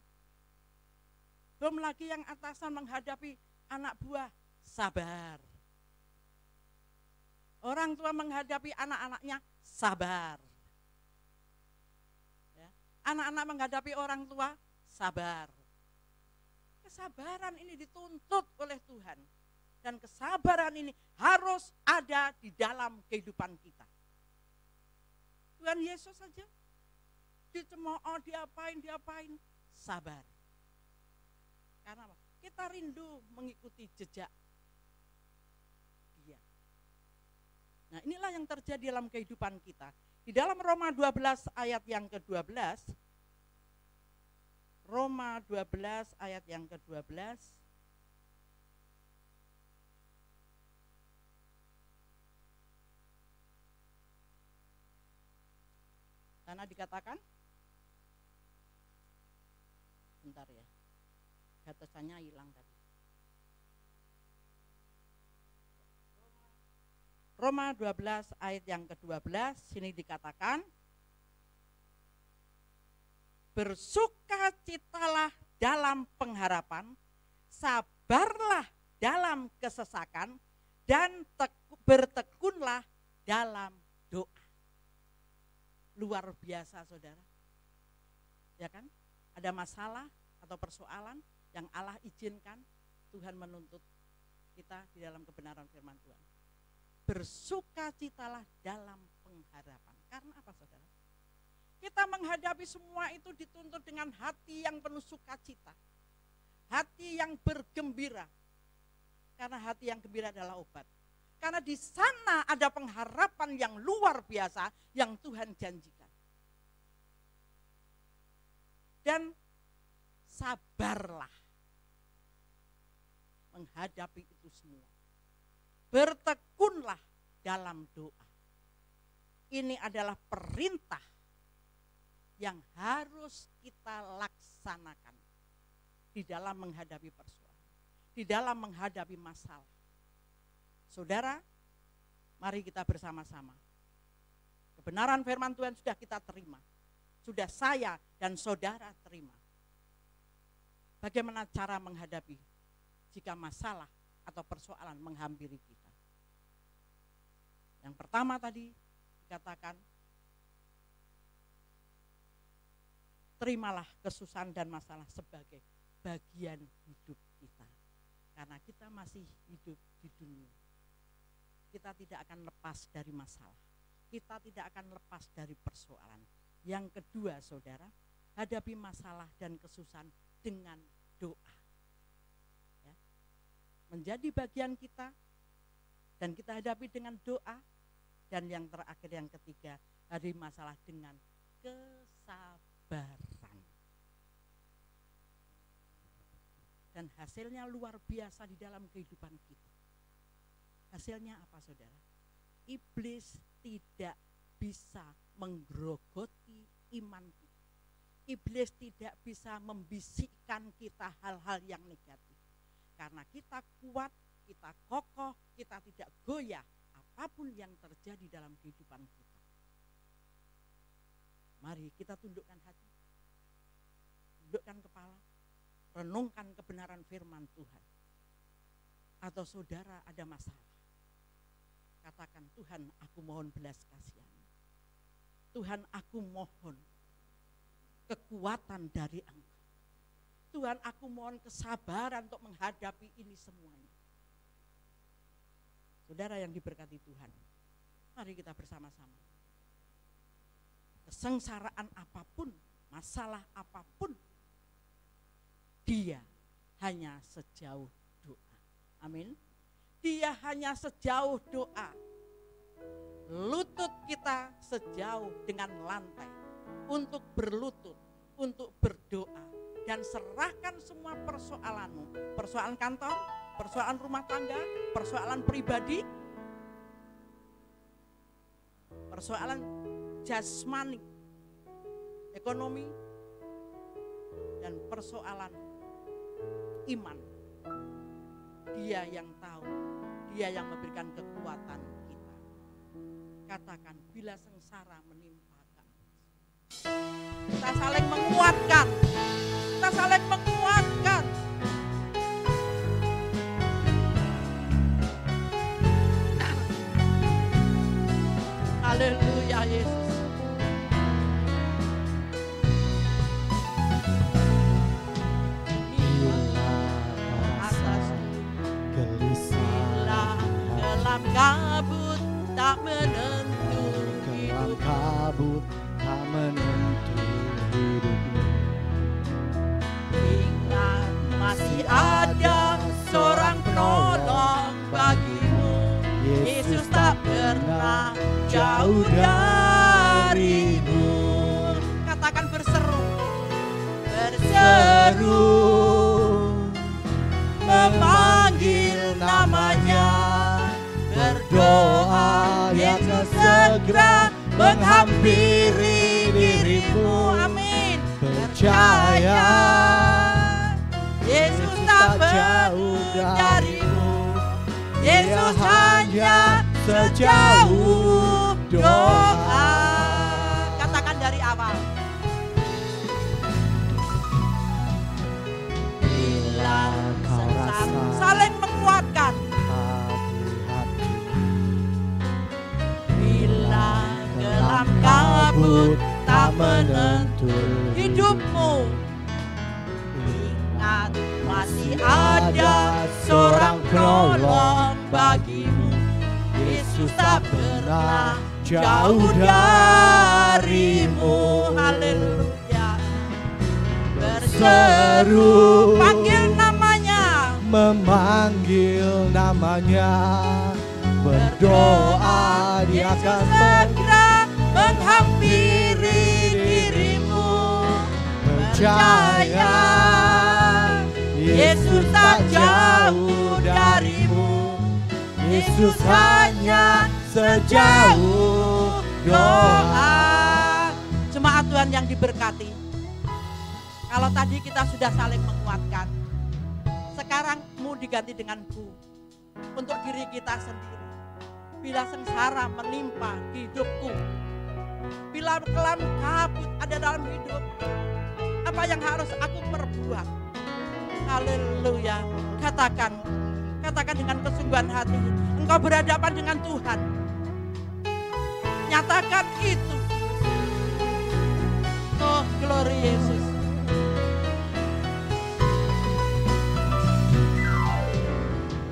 B: Belum lagi yang atasan menghadapi anak buah, sabar. Orang tua menghadapi anak-anaknya, sabar. Ya. Anak-anak menghadapi orang tua, sabar. Kesabaran ini dituntut oleh Tuhan. Dan kesabaran ini harus ada di dalam kehidupan kita. Tuhan Yesus saja dicemooh, diapain, sabar. Karena apa? Kita rindu mengikuti jejak Dia. Nah inilah yang terjadi dalam kehidupan kita. Di dalam Roma 12 ayat yang ke-12, Roma 12 ayat yang ke-12, karena dikatakan, bentar ya, batasannya hilang tadi. Roma 12 ayat yang ke-12, sini dikatakan, bersukacitalah dalam pengharapan, sabarlah dalam kesesakan, dan bertekunlah dalam doa. Luar biasa saudara. Ya kan? Ada masalah atau persoalan yang Allah izinkan, Tuhan menuntut kita di dalam kebenaran firman Tuhan. Bersukacitalah dalam pengharapan. Karena apa saudara? Kita menghadapi semua itu dituntut dengan hati yang penuh sukacita. Hati yang bergembira. Karena hati yang gembira adalah obat. Karena di sana ada pengharapan yang luar biasa yang Tuhan janjikan. Dan sabarlah menghadapi itu semua. Bertekunlah dalam doa. Ini adalah perintah yang harus kita laksanakan di dalam menghadapi persoalan, di dalam menghadapi masalah. Saudara, mari kita bersama-sama. Kebenaran firman Tuhan sudah kita terima, sudah saya dan saudara terima. Bagaimana cara menghadapi jika masalah atau persoalan menghampiri kita? Yang pertama tadi dikatakan, terimalah kesusahan dan masalah sebagai bagian hidup kita. Karena kita masih hidup di dunia. Kita tidak akan lepas dari masalah. Kita tidak akan lepas dari persoalan. Yang kedua saudara, hadapi masalah dan kesusahan dengan doa. Ya. Menjadi bagian kita dan kita hadapi dengan doa. Dan yang terakhir yang ketiga, hadapi masalah dengan kesabaran. Dan hasilnya luar biasa di dalam kehidupan kita. Hasilnya apa saudara? Iblis tidak bisa menggerogoti iman kita. Iblis tidak bisa membisikkan kita hal-hal yang negatif. Karena kita kuat, kita kokoh, kita tidak goyah apapun yang terjadi dalam kehidupan kita. Mari kita tundukkan hati, tundukkan kepala, renungkan kebenaran firman Tuhan. Atau saudara ada masalah, katakan, Tuhan aku mohon belas kasihan. Tuhan aku mohon kekuatan dari Engkau. Tuhan aku mohon kesabaran untuk menghadapi ini semuanya. Saudara yang diberkati Tuhan, mari kita bersama-sama. Kesengsaraan apapun, masalah apapun, dia hanya sejauh doa. Amin. Dia hanya sejauh doa. Lutut kita sejauh dengan lantai untuk berlutut, untuk berdoa. Dan serahkan semua persoalanmu. Persoalan kantor, persoalan rumah tangga, persoalan pribadi, persoalan jasmani, ekonomi, dan persoalan iman. Dia yang tahu, dia yang memberikan kekuatan kita. Katakan, bila sengsara menimpa kami, kita saling menguatkan, kita saling menguatkan. Haleluya Yesus. Kabut tak menentu
A: kelam kabut tak menentu hidupmu.
B: Ingat masih ada seorang penolong bagimu. Yesus tak pernah jauh darimu. Katakan berseru, berseru memanggil namanya. Berdoa Yesus segera menghampiri dirimu. Amin. Percaya Yesus tak jauh darimu. Yesus hanya sejauh doa. Katakan dari awal. Bila sengsara, saling menguatkan. Dalam kabut tak menentu hidupmu. Ingat masih ada seorang penolong bagimu. Yesus tak pernah jauh darimu. Haleluya. Berseru, panggil namanya,
A: memanggil namanya. Berdoa dia akan segera
B: menghampiri dirimu. Percaya Yesus tak jauh darimu. Yesus hanya sejauh doa. Jemaat Tuhan yang diberkati, kalau tadi kita sudah saling menguatkan, sekarang mu diganti dengan bu untuk diri kita sendiri. Bila sengsara menimpa hidupku, bila kelam kabut ada dalam hidup, apa yang harus aku perbuat? Haleluya. Katakan dengan kesungguhan hati, engkau berhadapan dengan Tuhan. Nyatakan itu. Oh, glory Yesus.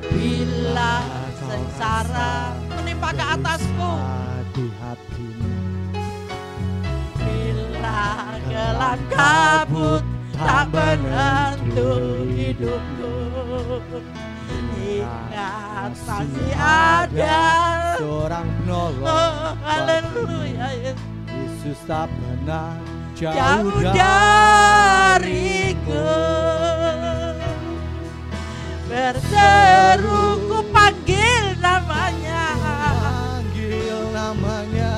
B: Bila sengsara menimpa ke atasku, bila gelap kabut tak menentu hidupku, ingat masih ada
A: seorang penolong.
B: Oh, haleluya Yesus.
A: Yesus tak pernah
B: jauh dariku. berseru, ku panggil namanya,
A: Panggil namanya,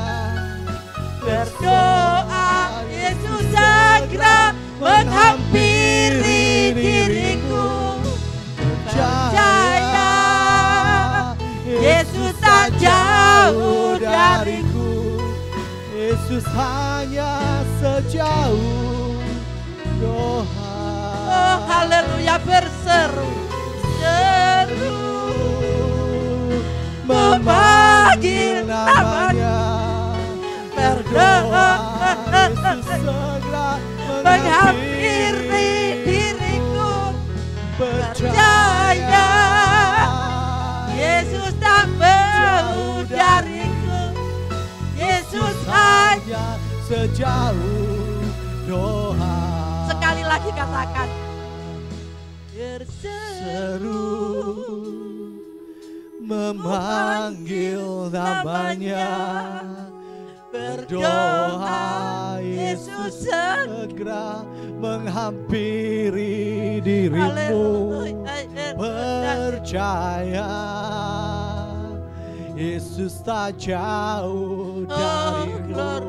B: berdoa Yesus segera menghampiri diriku. Percaya Yesus tak jauh dariku.
A: Yesus hanya sejauh doa.
B: Oh haleluya, berseru, seru, memanggil namanya, berdoa
A: Yesus segera
B: menghampiri diriku. Percaya Yesus tak jauh dariku. Yesus hanya
A: sejauh doa.
B: Sekali lagi katakan,
A: Seru memanggil namanya, berdoa Yesus segera menghampiri dirimu. Percaya Yesus tak jauh darimu.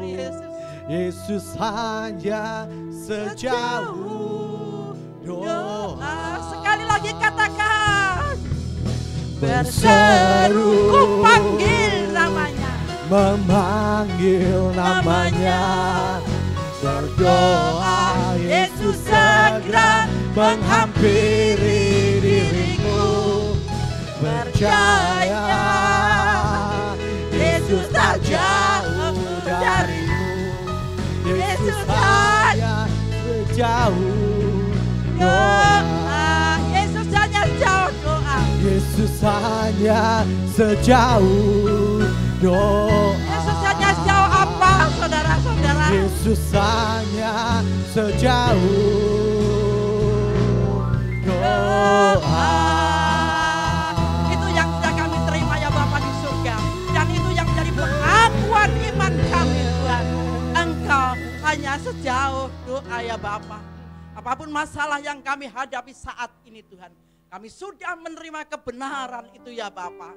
A: Yesus hanya sejauh doa.
B: Sekali lagi katakan, berseru, ku panggil namanya,
A: memanggil namanya, berdoa Yesus segera menghampiri dirimu. Percaya Yesus tak jauh darimu. Yesus hanya sejauh doa.
B: Yesus hanya jauh doa.
A: Yesus hanya sejauh doa.
B: Yesus hanya sejauh apa, saudara-saudara?
A: Yesus hanya sejauh doa.
B: Itu yang sudah kami terima ya Bapa di surga. Dan itu yang menjadi pengakuan iman kami Tuhan. Engkau hanya sejauh doa ya Bapa. Apapun masalah yang kami hadapi saat ini Tuhan, kami sudah menerima kebenaran itu ya Bapa.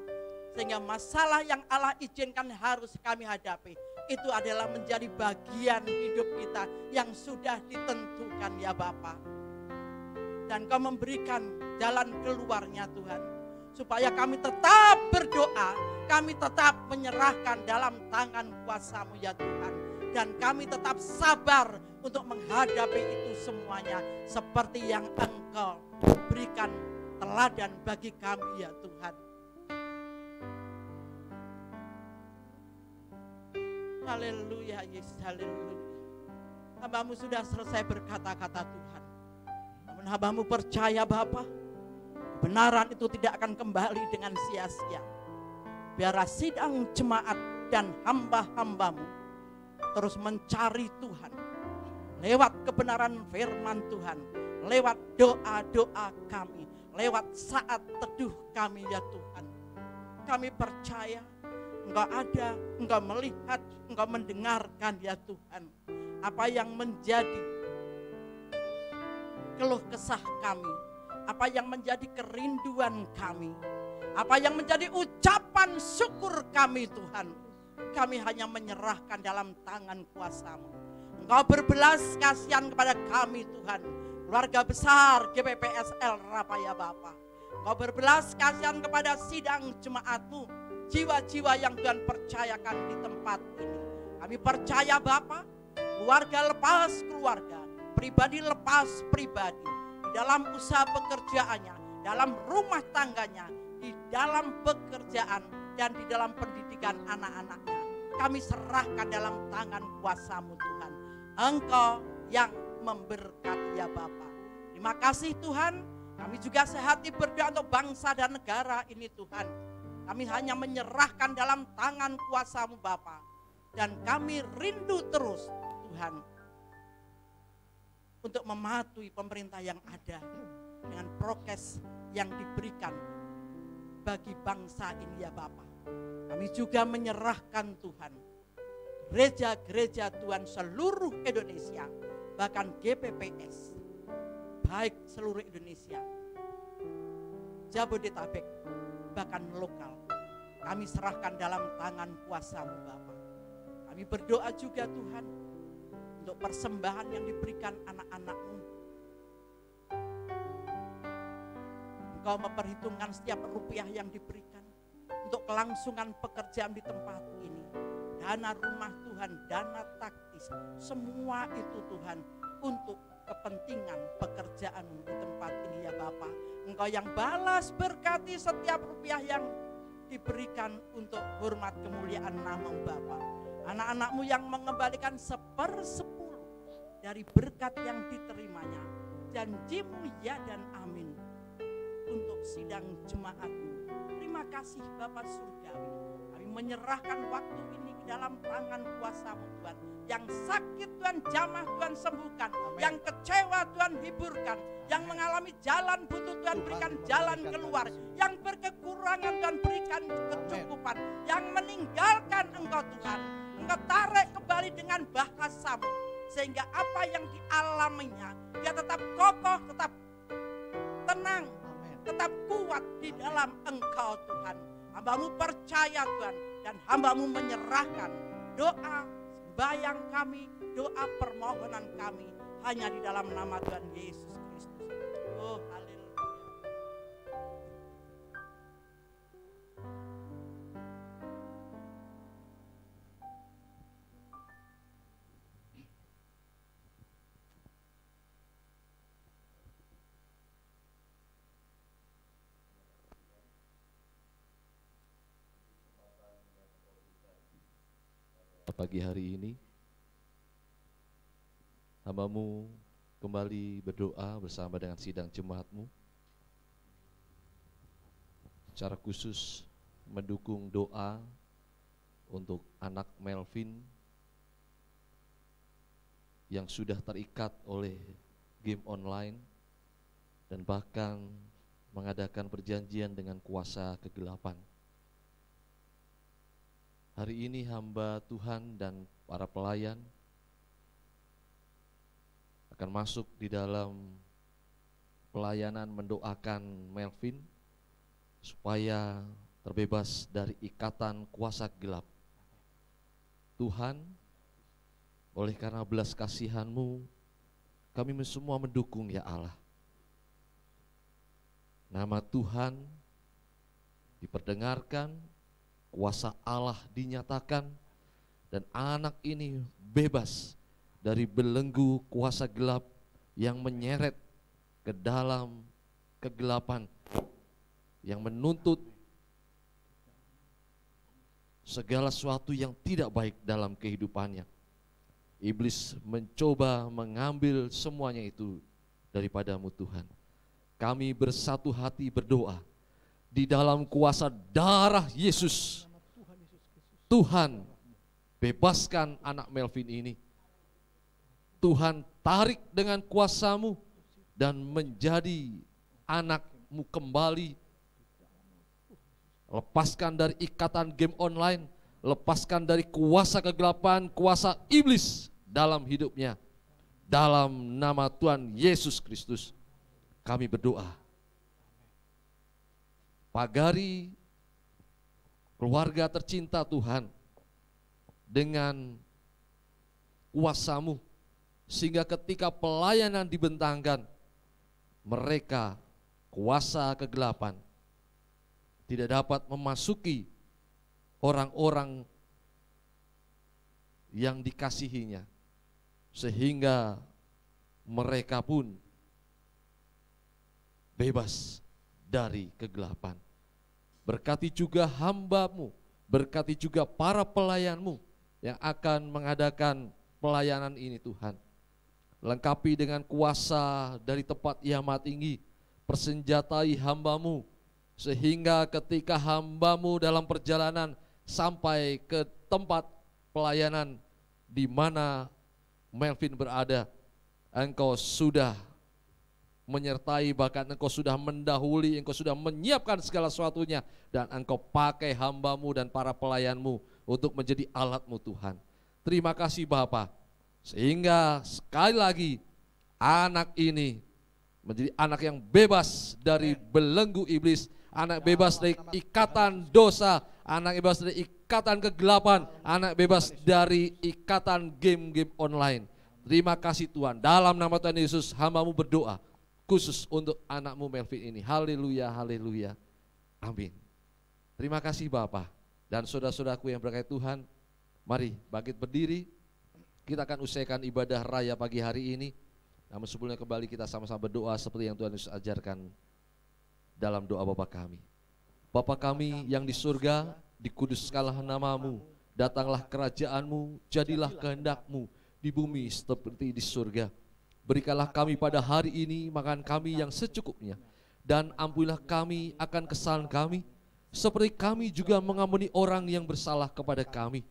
B: Sehingga masalah yang Allah izinkan harus kami hadapi, itu adalah menjadi bagian hidup kita yang sudah ditentukan ya Bapa. Dan Kau memberikan jalan keluarnya Tuhan, supaya kami tetap berdoa, kami tetap menyerahkan dalam tangan kuasa-Mu ya Tuhan. Dan kami tetap sabar untuk menghadapi itu semuanya seperti yang Engkau berikan teladan bagi kami ya Tuhan. Haleluya Yesus, haleluya. Hamba-Mu sudah selesai berkata-kata Tuhan. Namun hamba-Mu percaya Bapa, kebenaran itu tidak akan kembali dengan sia-sia. Biarlah sidang jemaat dan hamba-hamba-Mu terus mencari Tuhan lewat kebenaran firman Tuhan, lewat doa-doa kami, lewat saat teduh kami ya Tuhan. Kami percaya Engkau ada, Engkau melihat, Engkau mendengarkan ya Tuhan. Apa yang menjadi keluh kesah kami, apa yang menjadi kerinduan kami, apa yang menjadi ucapan syukur kami Tuhan. Kami hanya menyerahkan dalam tangan kuasa-Mu. Engkau berbelas kasihan kepada kami Tuhan, keluarga besar GPPSL Rapaya Bapa. Engkau berbelas kasihan kepada sidang jemaat-Mu, jiwa-jiwa yang Tuhan percayakan di tempat ini. Kami percaya Bapa, keluarga lepas keluarga, pribadi lepas pribadi, di dalam usaha pekerjaannya, dalam rumah tangganya, di dalam pekerjaan dan di dalam pendidikan anak-anaknya. Kami serahkan dalam tangan kuasa-Mu Tuhan. Engkau yang memberkati ya Bapa. Terima kasih Tuhan. Kami juga sehati berdoa untuk bangsa dan negara ini Tuhan. Kami hanya menyerahkan dalam tangan kuasa-Mu Bapa. Dan kami rindu terus Tuhan untuk mematuhi pemerintah yang ada dengan prokes yang diberikan bagi bangsa ini ya Bapa. Kami juga menyerahkan Tuhan gereja-gereja Tuhan seluruh Indonesia, bahkan GPPS, baik seluruh Indonesia. Jabodetabek, bahkan lokal. Kami serahkan dalam tangan kuasa-Mu Bapa. Kami berdoa juga Tuhan untuk persembahan yang diberikan anak-anak-Mu. Engkau memperhitungkan setiap rupiah yang diberikan untuk kelangsungan pekerjaan di tempat ini. Dana rumah Tuhan, dana taktis, semua itu Tuhan untuk kepentingan pekerjaan-Mu di tempat ini ya Bapa. Engkau yang balas berkati setiap rupiah yang diberikan untuk hormat kemuliaan nama-Mu Bapa. Anak-anak-Mu yang mengembalikan 1/10 dari berkat yang diterimanya. Janji-Mu ya dan amin untuk sidang jemaat-Mu. Terima kasih Bapa Surgawi. Kami menyerahkan waktu ini ke dalam tangan kuasa-Mu Tuhan. Yang sakit Tuhan jamah Tuhan sembuhkan.
A: Amen.
B: Yang kecewa Tuhan hiburkan. Yang mengalami jalan butuh Tuhan berikan jalan keluar. Yang berkekurangan Tuhan berikan kecukupan. Yang meninggalkan Engkau Tuhan, Engkau tarik kembali dengan bahasa-Mu. Sehingga apa yang dialaminya, dia tetap kokoh, tetap tenang, tetap kuat di dalam Engkau Tuhan. Hamba-Mu percaya Tuhan, dan hamba-Mu menyerahkan doa, sembahyang kami, doa permohonan kami hanya di dalam nama Tuhan Yesus Kristus. Oh haleluya.
C: Pagi hari ini hamba-Mu kembali berdoa bersama dengan sidang jemaat-Mu, secara khusus mendukung doa untuk anak Melvin yang sudah terikat oleh game online dan bahkan mengadakan perjanjian dengan kuasa kegelapan. Hari ini hamba Tuhan dan para pelayan akan masuk di dalam pelayanan mendoakan Melvin supaya terbebas dari ikatan kuasa gelap. Tuhan, oleh karena belas kasihan-Mu, kami semua mendukung ya Allah. Nama Tuhan diperdengarkan, kuasa Allah dinyatakan, dan anak ini bebas dari belenggu kuasa gelap yang menyeret ke dalam kegelapan, yang menuntut segala sesuatu yang tidak baik dalam kehidupannya. Iblis mencoba mengambil semuanya itu daripada-Mu Tuhan. Kami bersatu hati berdoa di dalam kuasa darah Yesus. Tuhan, bebaskan anak Melvin ini. Tuhan, tarik dengan kuasa-Mu dan menjadi anak-Mu kembali. Lepaskan dari ikatan game online, lepaskan dari kuasa kegelapan, kuasa iblis dalam hidupnya. Dalam nama Tuhan Yesus Kristus kami berdoa. Pagari keluarga tercinta Tuhan dengan kuasa-Mu, sehingga ketika pelayanan dibentangkan, mereka kuasa kegelapan tidak dapat memasuki orang-orang yang dikasihinya, sehingga mereka pun bebas dari kegelapan. Berkati juga hamba-Mu, berkati juga para pelayan-Mu yang akan mengadakan pelayanan ini Tuhan. Lengkapi dengan kuasa dari tempat Yang Maha Tinggi, persenjatai hamba-Mu, sehingga ketika hamba-Mu dalam perjalanan sampai ke tempat pelayanan di mana Melvin berada, Engkau sudah menyertai, bahkan Engkau sudah mendahului, Engkau sudah menyiapkan segala sesuatunya, dan Engkau pakai hamba-Mu dan para pelayan-Mu untuk menjadi alat-Mu Tuhan. Terima kasih Bapa, sehingga sekali lagi anak ini menjadi anak yang bebas dari belenggu iblis, anak bebas dari ikatan dosa, anak bebas dari ikatan kegelapan, anak bebas dari ikatan game-game online. Terima kasih Tuhan, dalam nama Tuhan Yesus hamba-Mu berdoa khusus untuk anak-Mu Melvin ini. Haleluya, haleluya, amin. Terima kasih Bapa dan saudara-saudaraku yang berkait Tuhan. Mari bangkit berdiri, kita akan usaikan ibadah raya pagi hari ini. Namun sebelumnya kembali kita sama-sama berdoa seperti yang Tuhan Yesus ajarkan dalam doa Bapa kami. Bapa kami yang di surga, dikuduskanlah nama-Mu, datanglah kerajaan-Mu, jadilah kehendak-Mu di bumi seperti di surga. Berikanlah kami pada hari ini makan kami yang secukupnya, dan ampunilah kami akan kesalahan kami, seperti kami juga mengampuni orang yang bersalah kepada kami.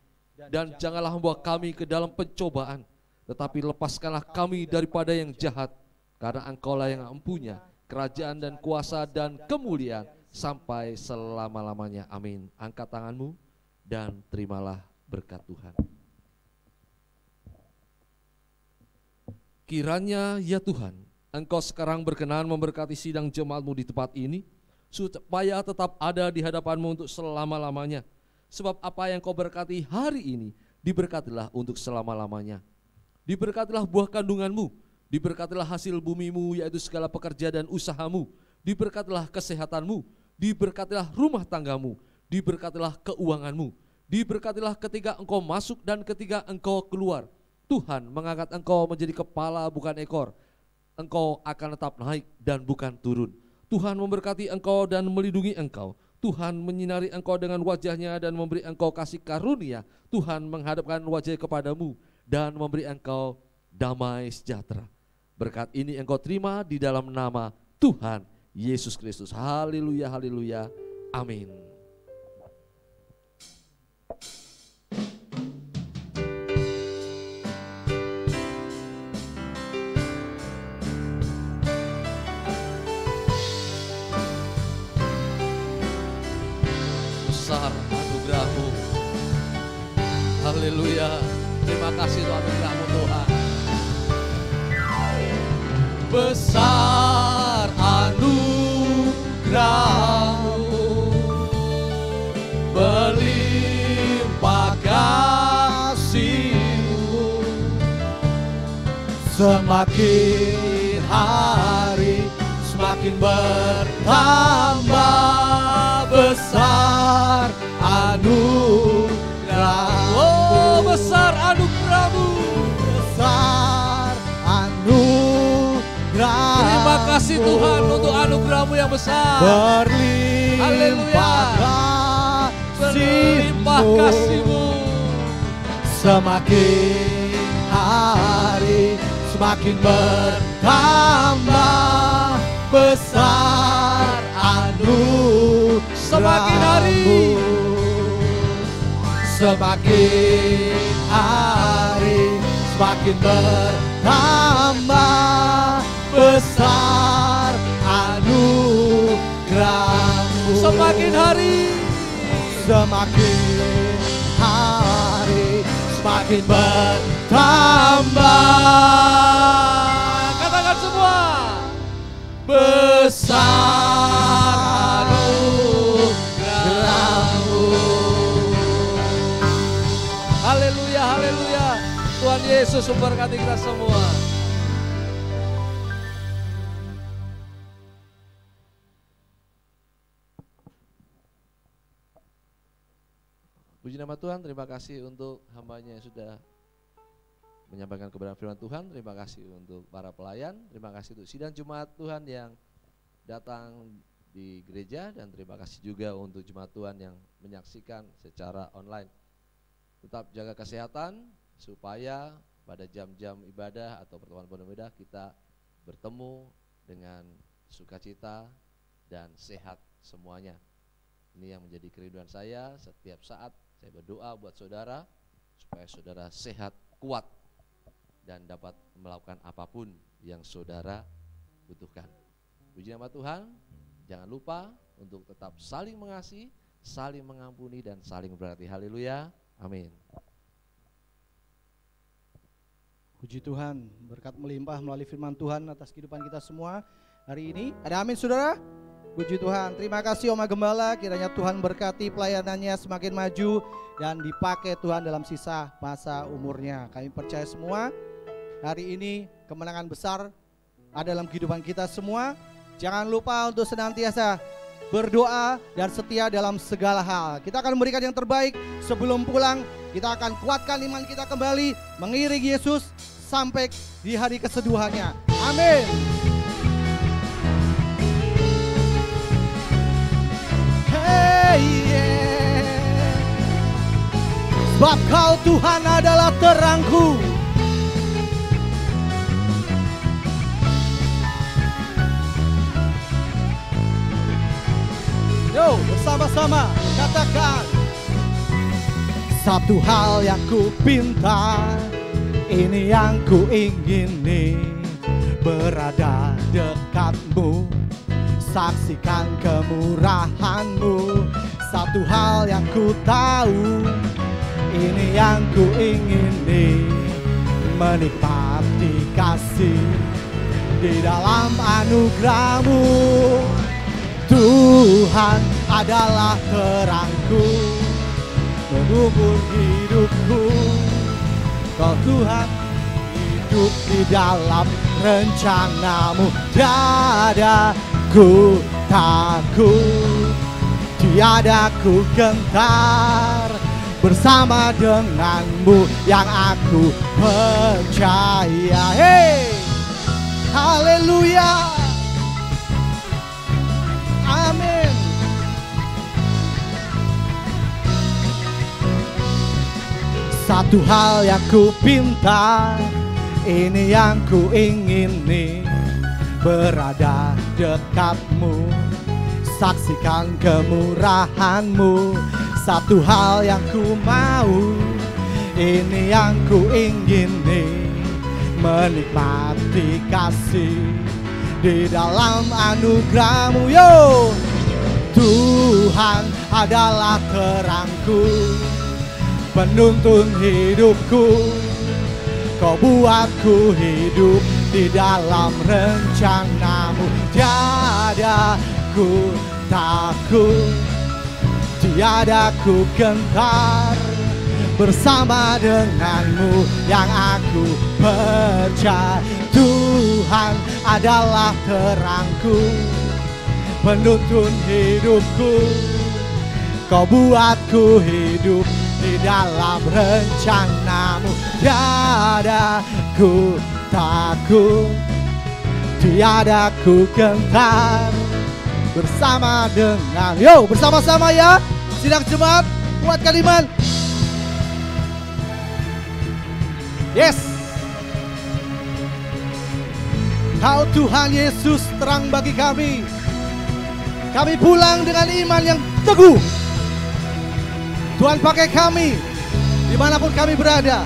C: Dan janganlah membawa kami ke dalam pencobaan, tetapi lepaskanlah kami daripada yang jahat, karena Engkau-lah yang mempunyai kerajaan dan kuasa dan kemuliaan sampai selama-lamanya. Amin. Angkat tanganmu dan terimalah berkat Tuhan. Kiranya ya Tuhan, Engkau sekarang berkenan memberkati sidang jemaat-Mu di tempat ini, supaya tetap ada di hadapan-Mu untuk selama-lamanya. Sebab apa yang Kau berkati hari ini, diberkatilah untuk selama-lamanya. Diberkatilah buah kandungan-Mu, diberkatilah hasil bumi-Mu, yaitu segala pekerja dan usaha-Mu. Diberkatilah kesehatan-Mu, diberkatilah rumah tangga-Mu, diberkatilah keuangan-Mu. Diberkatilah ketika Engkau masuk dan ketika Engkau keluar. Tuhan mengangkat Engkau menjadi kepala bukan ekor. Engkau akan tetap naik dan bukan turun. Tuhan memberkati Engkau dan melindungi Engkau. Tuhan menyinari Engkau dengan wajah-Nya dan memberi Engkau kasih karunia. Tuhan menghadapkan wajah kepadamu dan memberi Engkau damai sejahtera. Berkat ini Engkau terima di dalam nama Tuhan Yesus Kristus. Haleluya, haleluya, amin. Besar anugerah-Mu, haleluya. Terima kasih Tuhan, anugerah-Mu Tuhan. Besar anugerah-Mu, berlimpah kasih-Mu, semakin hari semakin bertambah. Besar anugerah-Mu, oh besar anugerah-Mu, besar anugerah-Mu. Terima kasih Tuhan untuk anugerah-Mu yang besar. Berlimpah kasih-Mu, semakin hari semakin bertambah. Besar anugerah-Mu, semakin hari semakin bertambah. Besar anugerah-Mu, semakin hari semakin bertambah. Katakan semua. Besar anugerah-Mu. Haleluya, haleluya. Tuhan Yesus memberkati kita semua. Puji nama Tuhan, terima kasih untuk hamba-Nya yang sudah menyampaikan kebenaran firman Tuhan. Terima kasih untuk para pelayan, terima kasih untuk sidang jemaat Tuhan yang datang di gereja, dan terima kasih juga untuk jemaat Tuhan yang menyaksikan secara online. Tetap jaga kesehatan supaya pada jam-jam ibadah atau pertemuan ibadah kita bertemu dengan sukacita dan sehat semuanya. Ini yang menjadi kerinduan saya setiap saat. Saya berdoa buat saudara supaya saudara sehat, kuat, dan dapat melakukan apapun yang saudara butuhkan. Puji nama Tuhan. Jangan lupa untuk tetap saling mengasihi, saling mengampuni, dan saling berarti. Haleluya, amin.
A: Puji Tuhan, berkat melimpah melalui firman Tuhan atas kehidupan kita semua. hari ini. Ada amin saudara? Puji Tuhan. Terima kasih Oma Gembala, kiranya Tuhan berkati pelayanannya semakin maju dan dipakai Tuhan dalam sisa masa umurnya. Kami percaya semua hari ini kemenangan besar ada dalam kehidupan kita semua. Jangan lupa untuk senantiasa berdoa dan setia dalam segala hal. Kita akan memberikan yang terbaik. Sebelum pulang kita akan kuatkan iman kita kembali, mengiring Yesus sampai di hari keseduhannya. Amin. Hey, yeah. Sebab Kau Tuhan adalah terangku. Yo, bersama-sama katakan. Satu hal yang ku pinta, ini yang ku ingini, berada dekatmu, saksikan kemurahan-Mu. Satu hal yang ku tahu, ini yang ku ingini, menikmati kasih di dalam anugerah-Mu. Tuhan adalah terangku, mengubur hidupku. Kau Tuhan hidup di dalam rencana-Mu. Tiada ku takut, tiada ku gentar, bersama dengan-Mu yang aku percaya. Hey, haleluya, amin. Satu hal yang ku pinta, ini yang ku ingini, berada dekat-Mu, saksikan kemurahan-Mu. Satu hal yang ku mau, ini yang ku ingini, menikmati kasih di dalam anugerah-Mu. Yo, Tuhan adalah terangku, penuntun hidupku. Kau buatku hidup di dalam rencana-Mu. Tiada ku takut, tiada ku gentar, bersama dengan-Mu yang aku percaya. Tuhan adalah terangku, penuntun hidupku. Kau buatku hidup di dalam rencana-Mu. Tiada ku takut, tiada ku gentar, bersama dengan. Yo, bersama-sama ya, sidang jemaat, kuatkan iman. Yes. Kau Tuhan Yesus terang bagi kami. Kami pulang dengan iman yang teguh. Tuhan pakai kami dimanapun kami berada.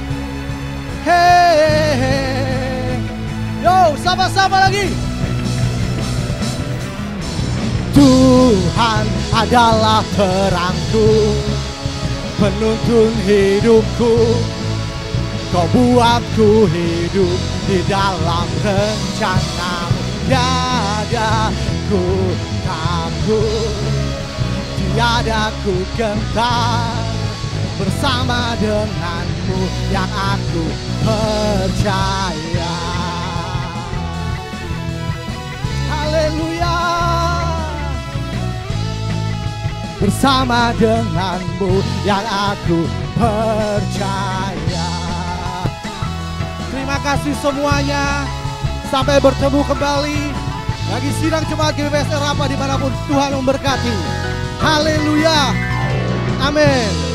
A: Hey, yo, sama-sama lagi. Tuhan adalah terangku, penuntun hidupku. Kau buatku hidup di dalam rencana-Mu. Tiada ku takut, tiada ku gentar, bersama dengan-Mu yang aku percaya. Haleluya. Bersama dengan-Mu yang aku percaya. Terima kasih semuanya. Sampai bertemu kembali bagi sidang jemaat GBPS Erapa dimanapun Tuhan memberkati. Haleluya. Amin.